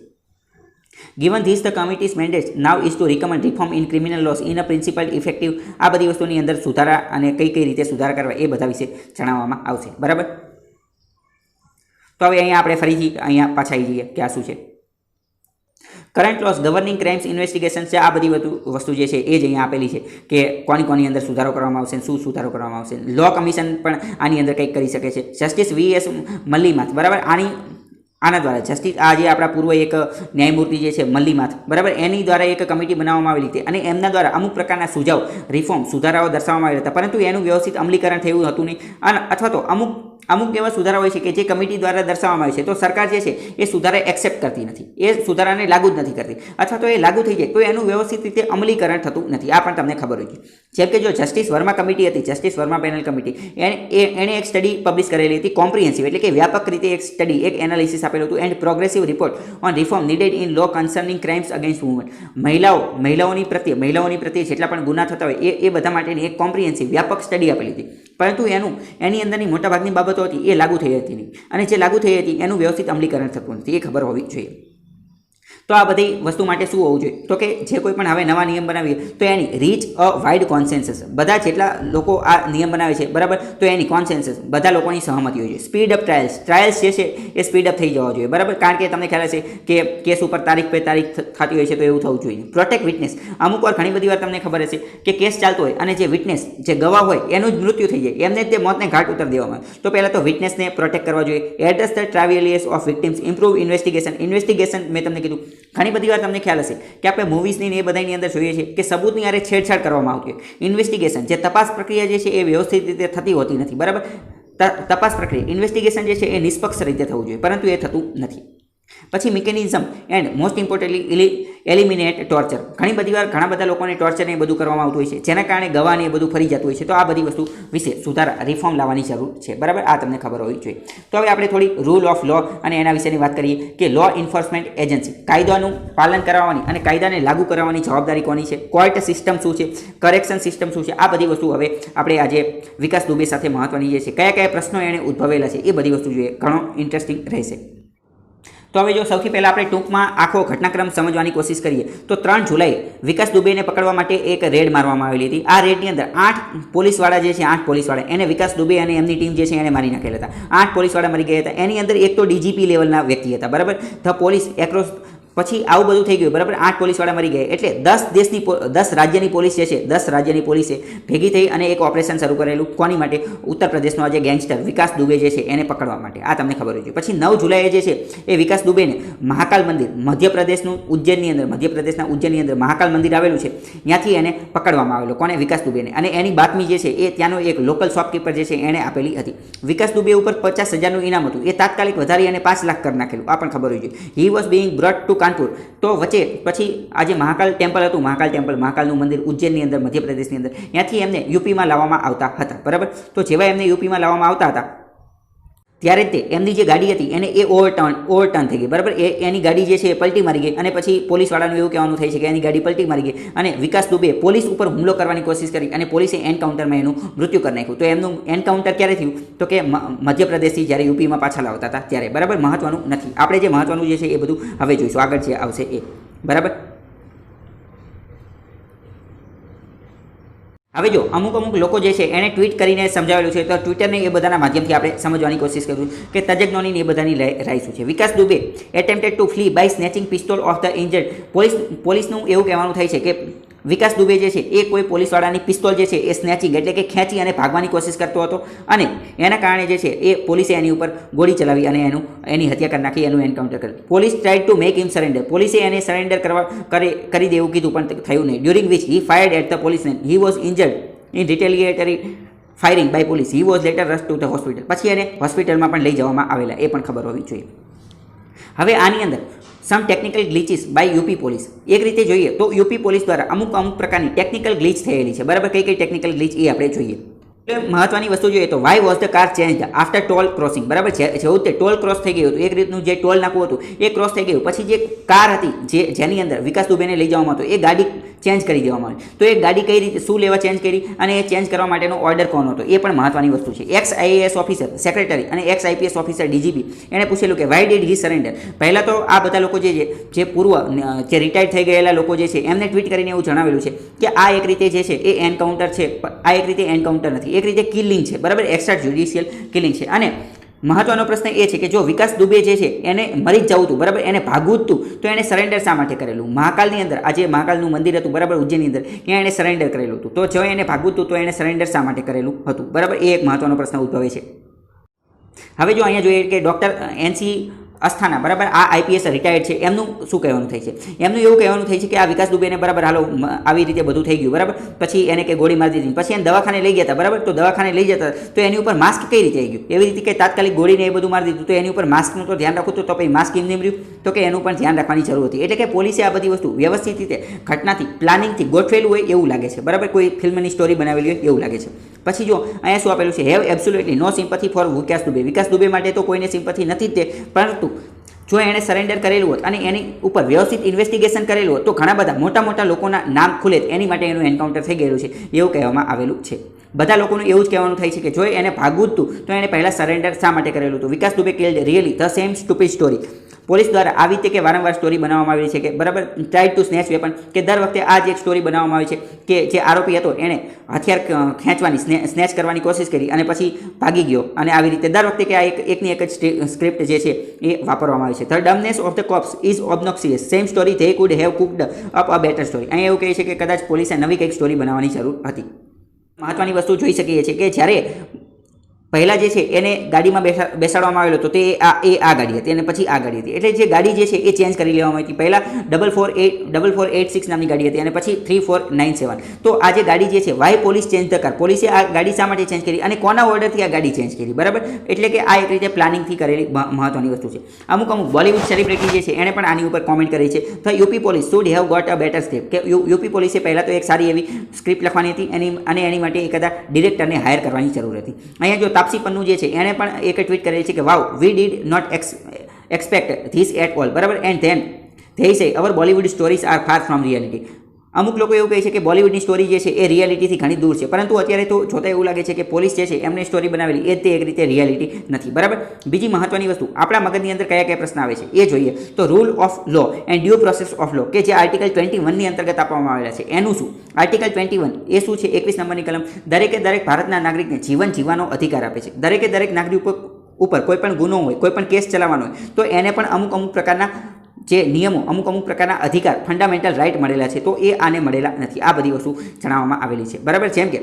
Given this, the committee's mandate now is to recommend reform in criminal laws in a principle effective. આ બધી વસ્તુની અંદર સુધારા અને કઈ રીતે સુધારા કરવા એ બધા વિશે જણાવવામાં આવશે, બરાબર. તો હવે અહીંયા આપણે ફરીથી અહીંયા પાછા આવી જઈએ કે આ શું છે. Current loss governing crimes investigation છે, આ બધી વસ્તુ જે છે એ જ અહીંયા આપેલી છે કે કોની અંદર સુધારો કરવામાં આવશે, શું સુધારો કરવામાં આવશે. લો કમિશન પણ આની અંદર કંઈક કરી શકે છે. જસ્ટિસ વીએસ મલ્લીમાથ, બરાબર, આના દ્વારા જસ્ટિસ આ જે આપણા પૂર્વ એક ન્યાયમૂર્તિ જે છે મલ્લીમાથ, બરાબર, એની દ્વારા એક કમિટી બનાવવામાં આવેલી હતી અને એમના દ્વારા અમુક પ્રકારના સુઝાવ, રિફોર્મ, સુધારાઓ દર્શાવવામાં આવ્યા હતા, પરંતુ એનું વ્યવસ્થિત અમલીકરણ થયું હતું નહીં. અથવા તો અમુક એવા સુધારા હોય છે કે જે કમિટી દ્વારા દર્શાવવામાં આવે છે તો સરકાર જે છે એ સુધારા એક્સેપ્ટ કરતી નથી, એ સુધારાને લાગુ જ નથી કરતી, અથવા તો એ લાગુ થઈ જાય તો એનું વ્યવસ્થિત રીતે અમલીકરણ થતું નથી. આ પણ તમને ખબર હોય છે. જેમ કે જો જસ્ટિસ વર્મા કમિટી હતી, જસ્ટિસ વર્મા પેનલ કમિટી, એણે એક સ્ટડી પબ્લિશ કરેલી હતી, કોમ્પ્રિહેન્સિવ એટલે કે વ્યાપક રીતે એક સ્ટડી, એક એનાલિસિસ આપેલું હતું, and progressive report on reform needed in law concerning crimes against woman. મહિલાઓની પ્રત્યે જેટલા પણ ગુના થતા હોય એ બધા માટેની એક કોમ્પ્રિહેન્સિવ વ્યાપક સ્ટડી આપેલી હતી, પરંતુ એની અંદરની મોટાભાગની બાબતો હતી એ લાગુ થઈ હતી નહીં, અને જે લાગુ થઈ હતી એનું વ્યવસ્થિત અમલીકરણ થતું નથી, એ ખબર હોવી જોઈએ. તો આ બધી વસ્તુ માટે શું હોવું જોઈએ? તો કે જે કોઈ પણ હવે નવા નિયમ બનાવીએ તો એની રીચ અ વાઇડ કોન્સેન્સસ, બધા જેટલા લોકો આ નિયમ બનાવે છે, બરાબર, તો એની કોન્સેન્સસ બધા લોકોની સહમતી હોય છે. સ્પીડ અપ ટ્રાયલ્સ જે છે એ સ્પીડ અપ થઈ જવા જોઈએ, બરાબર, કારણ કે તમને ખ્યાલ હશે કે કેસ ઉપર તારીખ પે તારીખ થતી હોય છે તો એવું થવું જોઈએ. પ્રોટેક્ટ વિટનેસ, અમુક વાર ઘણી બધી વાર તમને ખબર હશે કે કેસ ચાલતો હોય અને જે વિટનેસ, જે ગવાહ હોય એનું જ મૃત્યુ થઈ જાય, એમને જ તે મોતને ઘાટ ઉતર દેવામાં આવે, તો પહેલાં તો વિટનેસને પ્રોટેક્ટ કરવા જોઈએ. Address the travails of victims, improve investigation મેં તમને કીધું. ઘણી બધી વાર તમને ખ્યાલ હશે કે આપણે મૂવીઝની એ બધાની અંદર જોઈએ છીએ કે સબૂતની આરે છેડછાડ કરવામાં આવતી હોય. ઇન્વેસ્ટિગેશન, જે તપાસ પ્રક્રિયા જે છે એ વ્યવસ્થિત રીતે થતી હોતી નથી, બરાબર. તપાસ પ્રક્રિયા, ઇન્વેસ્ટિગેશન જે છે એ નિષ્પક્ષ રીતે થવું જોઈએ, પરંતુ એ થતું નથી. પછી mechanism and most importantly eliminate torture. ઘણી બધી વાર ઘણા બધા લોકોને ટોર્ચર એ બધું કરવામાં આવતું હોય છે, જેના કારણે ગવાહને એ બધું ફરી જતું હોય છે. તો આ બધી વસ્તુ વિશે સુધારા, રિફોર્મ લાવવાની જરૂર છે, બરાબર, આ તમને ખબર હોવી જોઈએ. તો હવે આપણે થોડી રૂલ ઓફ લો અને એના વિશેની વાત કરીએ કે લો એન્ફોર્સમેન્ટ એજન્સી, કાયદાનું પાલન કરાવવાની અને કાયદાને લાગુ કરાવવાની જવાબદારી કોની છે, કોર્ટ સિસ્ટમ શું છે, કરેક્શન સિસ્ટમ શું છે, આ બધી વસ્તુ હવે આપણે આજે વિકાસ દુબે સાથે મહત્વની જે છે, કયા પ્રશ્નો એણે ઉદ્ભવેલા છે એ બધી વસ્તુ જોઈએ, ઘણો ઇન્ટરેસ્ટિંગ રહેશે. તો હવે જો સૌથી પહેલાં આપણે ટૂંકમાં આખો ઘટનાક્રમ સમજવાની કોશિશ કરીએ તો 3 જુલાઈ વિકાસ દુબેને પકડવા માટે એક રેડ મારવામાં આવેલી હતી. આ રેડની અંદર 8 પોલીસવાળા જે છે, 8 પોલીસવાળા એને વિકાસ દુબે અને એમની ટીમ જે છે એને મારી નાખેલા હતા. 8 પોલીસવાળા મરી ગયા હતા. એની અંદર એક તો ડીજીપી લેવલના વ્યક્તિ હતા, બરાબર. ધ પોલીસ એક્રોસ પછી આવું બધું થઈ ગયું, બરાબર. 8 પોલીસવાળા મરી ગયા, એટલે 10 રાજ્યની પોલીસ જે છે, 10 રાજ્યની પોલીસે ભેગી થઈ અને એક ઓપરેશન શરૂ કરેલું. કોની માટે? ઉત્તર પ્રદેશનો આજે ગેંગસ્ટર વિકાસ દુબે જે છે એને પકડવા માટે. આ તમને ખબર હોય છે. પછી 9 જુલાઈએ જે છે એ વિકાસ દુબેને મહાકાલ મંદિર, મધ્યપ્રદેશના ઉજ્જૈનની અંદર મહાકાલ મંદિર આવેલું છે, ત્યાંથી એને પકડવામાં આવેલો. કોને? વિકાસ દુબેને. અને એની બાતમી જે છે એ ત્યાંનો એક લોકલ શોપકીપર જે છે એણે આપેલી હતી. વિકાસ દુબે ઉપર 50,000નું ઇનામ હતું, એ તાત્કાલિક વધારી અને 5 લાખ કરી નાખેલું. આ પણ ખબર હોય છે. He was being brought two Kanpur. તો વચ્ચે પછી આ જે મહાકાલ ટેમ્પલ હતું, મહાકાલનું મંદિર ઉજ્જૈનની અંદર, મધ્યપ્રદેશની અંદર, ત્યાંથી એમને યુપીમાં લાવવામાં આવતા હતા, બરાબર. તો જેવા એમને યુપીમાં લાવવામાં આવતા હતા ત્યારે તે એમની જે ગાડી હતી એને એ ઓવરટર્ન થઈ ગઈ, બરાબર. એની ગાડી જે છે એ પલટી મારી ગઈ અને પછી પોલીસવાળાનું એવું કહેવાનું થાય છે કે એની ગાડી પલટી મારી ગઈ અને વિકાસ દુબે પોલીસ ઉપર હુમલો કરવાની કોશિશ કરી અને પોલીસે એન્કાઉન્ટરમાં એનું મૃત્યુ કરી નાખ્યું. તો એમનું એન્કાઉન્ટર ક્યારે થયું? તો કે મધ્યપ્રદેશથી જ્યારે યુપીમાં પાછા લાવતા હતા ત્યારે, બરાબર. મહત્વનું નથી. આપણે જે મહત્વનું જે છે એ બધું હવે જોઈશું, આગળ જે આવશે એ, બરાબર. હવે જો અમુક લોકો જે છે એને ટ્વીટ કરીને સમજાવેલું છે, તો ટ્વિટરને એ બધાના માધ્યમથી આપણે સમજવાની કોશિશ કરીશું કે તજજ્ઞોની એ બધાની રાય શું છે. Vikas Dubey attempted to flee by snatching pistol of the injured. પોલીસનું એવું કહેવાનું થાય છે કે વિકાસ દુબે જે છે એ કોઈ પોલીસવાળાની પિસ્તોલ જે છે એ સ્નેચિંગ એટલે કે ખેંચી અને ભાગવાની કોશિશ કરતો હતો અને એના કારણે જે છે એ પોલીસે એની ઉપર ગોળી ચલાવી અને એની હત્યા કરી નાખી, એનું એન્કાઉન્ટર કર્યું. Police tried to make him surrender. પોલીસે એને સરેન્ડર કરી દેવું કીધું પણ થયું નહીં. During which he fired at the policeman. He was injured in retaliatory firing by police. He was later rush to the hospital. પછી એને હોસ્પિટલમાં પણ લઈ જવામાં આવેલા, એ પણ ખબર હોવી જોઈએ. હવે આની અંદર સમ technical glitches by UP police. એક રીતે જોઈએ તો યુપી પોલીસ દ્વારા અમુક પ્રકારની ટેકનિકલ ગ્લિચ થયેલી છે, બરાબર. કઈ ટેકનિકલ ગ્લિચ એ આપણે જોઈએ. એટલે મહત્વની વસ્તુ જોઈએ તો why was the car change after toll crossing, બરાબર. જેવું તે ટોલ ક્રોસ થઈ ગયું હતું, એક રીતનું જે ટોલ નાકું હતું એ ક્રોસ થઈ ગયું, પછી જે કાર હતી જેની અંદર વિકાસ દુબેને લઈ જવામાં હતો એ ગાડી ચેન્જ કરી દેવામાં આવી. તો એ ગાડી કઈ રીતે શું લેવા ચેન્જ કરી અને એ ચેન્જ કરવા માટેનો ઓર્ડર કોણ હતો એ પણ મહત્વની વસ્તુ છે. એક્સ આઈએએસ ઓફિસર સેક્રેટરી અને એક્સ આઈપીએસ ઓફિસર ડીજીપી એણે પૂછેલું કે વાય ડીડ હી સરેન્ડર. પહેલાં તો આ બધા લોકો જે પૂર્વ જે રિટાયર્ડ થઈ ગયેલા લોકો જે છે એમને ટ્વીટ કરીને એવું જણાવેલું છે કે આ એક રીતે જે છે એ એન્કાઉન્ટર છે, આ એક રીતે એન્કાઉન્ટર નથી, એક રીતે કિલિંગ છે, બરાબર. એક્સ્ટ્રા જ્યુડિશિયલ કિલિંગ છે. અને મહત્વનો પ્રશ્ન એ છે કે જો વિકાસ દુબે જે છે એને મરી જ જવું હતું, બરાબર, એને ભાગવું જ હતું, તો એને સરેન્ડર શા માટે કરેલું? મહાકાલની અંદર આ જે મહાકાલનું મંદિર હતું, બરાબર, ઉજ્જૈનની અંદર, ત્યાં એને સરેન્ડર કરેલું હતું. તો જો એને ભાગવું હતું તો એને સરેન્ડર શા માટે કરેલું હતું, બરાબર. એ એક મહત્વનો પ્રશ્ન ઉદ્ભવે છે. હવે જો અહીંયા જોઈએ કે ડૉક્ટર એનસી અસ્થાના, બરાબર, આ આઈપીએસ રિટાયર્ડ છે, એમનું શું કહેવાનું થાય છે? એમનું એવું કહેવાનું થાય છે કે આ વિકાસ દુબેને, બરાબર, હાલો આવી રીતે બધું થઈ ગયું, બરાબર. પછી એને કે ગોળી મારી દીધી, પછી એને દવાખાને લઈ ગયા હતા, બરાબર. તો દવાખાને લઈ જતા તો એની ઉપર માસ્ક કઈ રીતે આવી ગયું? એવી રીતે કે તાત્કાલિક ગોળીને એ બધું મારી દીધું, તો એની ઉપર માસ્કનું તો ધ્યાન રાખવું તો પછી માસ્ક કેમ નહીં રહ્યું? તો કે એનું પણ ધ્યાન રાખવાની જરૂર હતી. એટલે કે પોલીસે આ બધી વસ્તુ વ્યવસ્થિત રીતે ઘટનાથી પ્લાનિંગથી ગોઠવેલું હોય એવું લાગે છે, બરાબર. કોઈ ફિલ્મની સ્ટોરી બનાવેલી હોય એવું લાગે છે. પછી જો અહીંયા શું આપેલું છે? Have absolutely no sympathy for Vikas Dubey. Vikas Dubey માટે તો કોઈને સિમ્પથી નથી જ તે, પરંતુ જો એણે સરેન્ડર કરેલું હોત અને એની ઉપર વ્યવસ્થિત ઇન્વેસ્ટિગેશન કરેલું હોત તો ઘણા બધા મોટા લોકોના નામ ખુલે, એની માટે એનું એન્કાઉન્ટર થઈ ગયેલું છે એવું કહેવામાં આવેલું છે. બધા લોકોનું એવું જ કહેવાનું થાય છે કે જો એને ભાગવું જ હતું તો એને પહેલાં સરેન્ડર શા માટે કરેલું હતું? Vikas Dubey killed really the same stupid story. Police દ્વારા આવી રીતે કે વારંવાર સ્ટોરી બનાવવામાં આવી છે કે, બરાબર, ટ્રાઈડ ટુ સ્નેચ વેપન, કે દર વખતે આ જ એક સ્ટોરી બનાવવામાં આવી છે કે જે આરોપી હતો એણે હથિયાર ખેંચવાની, સ્નેચ કરવાની કોશિશ કરી અને પછી ભાગી ગયો, અને આવી રીતે દર વખતે કે આ એકની એક જ સ્ક્રિપ્ટ જે છે એ વાપરવામાં આવી છે. The dumbness of the cops is obnoxious. Same story they could have cooked up a better story. અહીંયા એવું કહે છે કે કદાચ પોલીસે નવી કંઈક સ્ટોરી બનાવવાની જરૂર હતી. મહત્વની વસ્તુ જોઈ શકીએ છીએ કે જ્યારે પહેલાં જે છે એને ગાડીમાં બેસાડવામાં આવેલો તો તે આ ગાડી હતી અને પછી આ ગાડી હતી. એટલે જે ગાડી જે છે એ ચેન્જ કરી લેવામાં આવી હતી. પહેલાં 4486 નામની ગાડી હતી અને પછી 3497. તો આ જે ગાડી જે છે why police change the car. પોલીસે આ ગાડી શા માટે ચેન્જ કરી અને કોના ઓર્ડરથી આ ગાડી ચેન્જ કરી, બરાબર. એટલે કે આ એક રીતે પ્લાનિંગથી કરેલી મહત્વની વસ્તુ છે. અમુક બોલિવૂડ સેલિબ્રિટી જે છે એણે પણ આની ઉપર કોમેન્ટ કરી છે. The UP police should have got a better script. કે યુપી પોલીસે પહેલાં તો એક સારી એવી સ્ક્રિપ્ટ લખવાની હતી એની માટે એકાદા ડિરેક્ટરને હાયર કરવાની જરૂર હતી. અહીંયા જો તાપસી પન્નુ જે છે એણે પણ એક ટ્વીટ કરેલી છે કે wow we did not expect this at all, બરાબર. And then they say our Bollywood stories are far from reality. અમુક લોકો એવું કહે છે કે બોલિવૂડની સ્ટોરી જે છે એ રિયાલિટીથી ઘણી દૂર છે, પરંતુ અત્યારે તો જોતાં એવું લાગે છે કે પોલીસ જે છે એમને સ્ટોરી બનાવેલી એ તે એક રીતે રિયાલિટી નથી, બરાબર. બીજી મહત્વની વસ્તુ આપણા મગજની અંદર કયા પ્રશ્ન આવે છે એ જોઈએ તો rule of law and due process of law, કે જે આર્ટિકલ 21ની અંતર્ગત આપવામાં આવેલા છે એનું શું? આર્ટિકલ 21 એ શું છે? 21 નંબરની કલમ દરેક ભારતના નાગરિકને જીવન જીવવાનો અધિકાર આપે છે. દરેક નાગરિક ઉપર કોઈ પણ ગુનો હોય, કોઈ પણ કેસ ચલાવવાનો હોય તો એને પણ અમુક પ્રકારના જે નિયમો અમુક પ્રકારના અધિકાર ફંડામેન્ટલ રાઇટ મળેલા છે તો એ આને મળેલા નથી. આ બધી વસ્તુ જણાવવામાં આવેલી છે. બરાબર. જેમ કે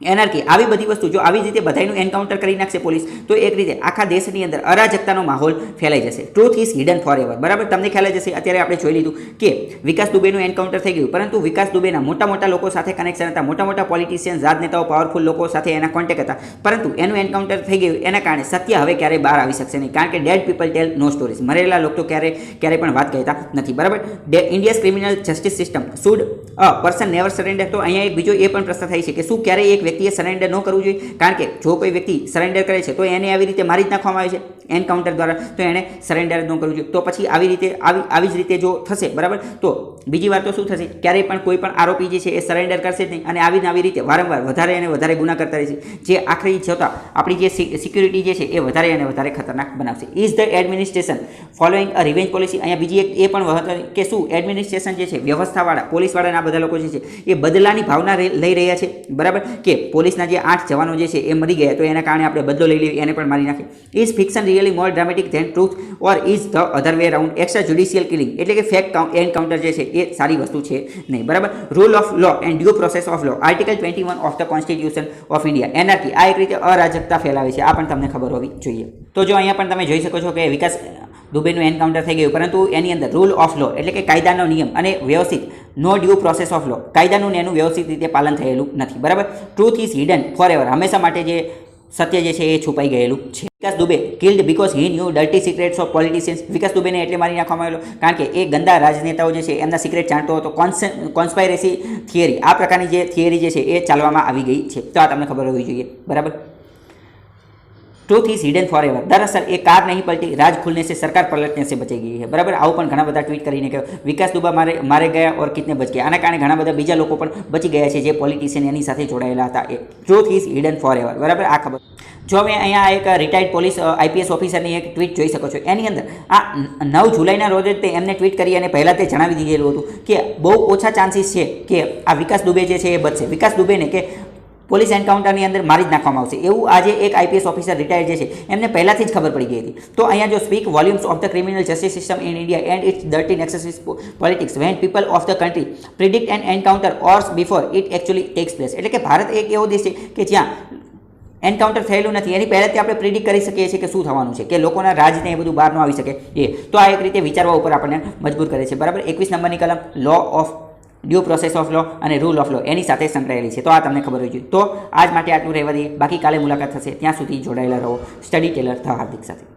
એનાર્કી, આવી બધી વસ્તુ જો આવી રીતે બધાનું એન્કાઉન્ટર કરી નાખશે પોલીસ તો એક રીતે આખા દેશની અંદર અરાજકતાનો માહોલ ફેલાઈ જશે. Truth is hidden forever. બરાબર. તમને ખ્યાલ જ હશે, અત્યારે આપણે જોઈ લીધું કે વિકાસ દુબેનું એન્કાઉન્ટર થઈ ગયું, પરંતુ વિકાસ દુબેના મોટા લોકો સાથે કનેક્શન હતા, મોટા પોલિટિશિયન્સ, રાજનેતાઓ, પાવરફુલ લોકો સાથે એના કોન્ટેક્ટ હતા, પરંતુ એનું એન્કાઉન્ટર થઈ ગયું. એના કારણે સત્ય હવે ક્યારેય બહાર આવી શકશે નહીં, કારણ કે ડેડ પીપલ ટેલ નો સ્ટોરીઝ. મરેલા લોકો ક્યારેય પણ વાત કહેતા નથી. બરાબર. India's criminal justice system should a person never surrender. તો અહીંયા એક બીજો એ પણ પ્રશ્ન થાય છે કે શું ક્યારેય એક વ્યક્તિએ સરેન્ડર ન કરવું જોઈએ? કારણ કે જો કોઈ વ્યક્તિ સરેન્ડર કરે છે તો એને આવી રીતે મારી જ નાખવામાં આવે છે એન્કાઉન્ટર દ્વારા, તો એને સરેન્ડર ન કરવું જોઈએ. તો પછી આવી જ રીતે જો થશે, બરાબર, તો બીજી વાર તો શું થશે? ક્યારેય પણ કોઈ પણ આરોપી જે છે એ સરેન્ડર કરશે જ નહીં, અને આવી રીતે વારંવાર વધારે અને વધારે ગુના કરતા રહેશે, જે આખરી જતાં આપણી જે સિક્યુરિટી જે છે એ વધારે અને વધારે ખતરનાક બનાવશે. Is the administration following a revenge policy? અહીંયા બીજી એક એ પણ વાત કે શું એડમિનિસ્ટ્રેશન જે છે, વ્યવસ્થાવાળા, પોલીસવાળાના બધા લોકો જે છે એ બદલાની ભાવના લઈ રહ્યા છે? બરાબર. કે પોલીસના જે 8 જવાનો જે છે એ મરી ગયા, તો એના કારણે આપણે બદલો લઈ લઈએ, એને પણ મારી નાખીએ. Is fiction really more dramatic than truth or is the other way round? Extrajudicial killing એટલે કે ફેક એન્કાઉન્ટર જે છે એ સારી વસ્તુ છે નહીં. બરાબર. Rule of law and due process of law, article 21 of the constitution of India. Anarchy, આ એક રીતે અરાજકતા ફેલાવે છે, આ પણ તમને ખબર હોવી જોઈએ. તો જો અહીંયા પણ તમે જોઈ શકો છો કે વિકાસ દુબેનું એન્કાઉન્ટર થઈ ગયું, પરંતુ એની અંદર રૂલ ઓફ લો એટલે કે કાયદાનો નિયમ અને વ્યવસ્થિત no due process of law, કાયદાનું એનું વ્યવસ્થિત રીતે પાલન થયેલું નથી. બરાબર. Truth is hidden forever, હંમેશા માટે જે સત્ય જે છે એ છુપાઈ ગયેલું છે. Vikas Dubey killed because he knew dirty secrets of politicians. Vikas દુબેને એટલે મારી નાખવામાં આવેલો કારણ કે એ ગંદા રાજનેતાઓ જે છે એમના સિક્રેટ જાણતો હતો. કોન્સ્પાયરેસી થિયરી, આ પ્રકારની જે થિયરી જે છે એ ચાલવામાં આવી ગઈ છે, તો આ તમને ખબર હોવી જોઈએ. બરાબર. Truth is hidden for ever. दरअसल ये कार नहीं पलटी, राज खुलने से सरकार पलटने से बचाई गई है. बराबर. આવું પણ ઘણા બધા ટ્વીટ કરીને કે વિકાસ દુબા મારે ગયા ઓર કિતને બચ ગયા. આના કારણે ઘણા બધા બીજા લોકો પણ બચી ગયા છે જે પોલિટિશિયન એની સાથે જોડાયેલા હતા. A truth is hidden forever. બરાબર. આ ખબર. જો મેં અહીંયા એક રિટાયર્ડ પોલીસ આઈપીએસ ઓફિસરની એક ટ્વીટ જોઈ શકો છો. એની અંદર આ 9 જુલાઈના રોજ જ તે એમને ટ્વીટ કરી અને પહેલાં તે જણાવી દીધેલું હતું કે બહુ ઓછા ચાન્સીસ છે કે આ વિકાસ દુબે જે છે એ બચશે. વિકાસ દુબેને કે પોલીસ એન્કાઉન્ટરની અંદર મારી જ નાખવામાં આવશે, એવું આજે એક આઈપીએસ ઓફિસર રિટાયર્ડ જે છે એમને પહેલાંથી જ ખબર પડી ગઈ હતી. તો અહીંયા જો speak volumes of the criminal justice system in India and its dirty nexus politics when people of the country predict an encounter hours before it actually takes place. એટલે કે ભારત એક એવો દેશ છે કે જ્યાં એન્કાઉન્ટર થયેલું નથી, એની પહેલાંથી આપણે પ્રિડિક્ટ કરી શકીએ છીએ કે શું થવાનું છે, કે લોકોના રાજને એ બધું બહાર ન આવી શકે એ. તો આ એક રીતે વિચારવા ઉપર આપણને મજબૂર કરે છે. બરાબર. 21 નંબરની કલમ law of due process of law અને રૂલ ઓફ લો એની સાથે સંકળાયેલી છે. તો આ તમને ખબર હોવી જોઈએ. તો આજ માટે આટલું રહેવા દઈએ, બાકી કાલે મુલાકાત થશે. ત્યાં સુધી જોડાયેલા રહો સ્ટડી ટેલર ધ હાર્દિક સાથે.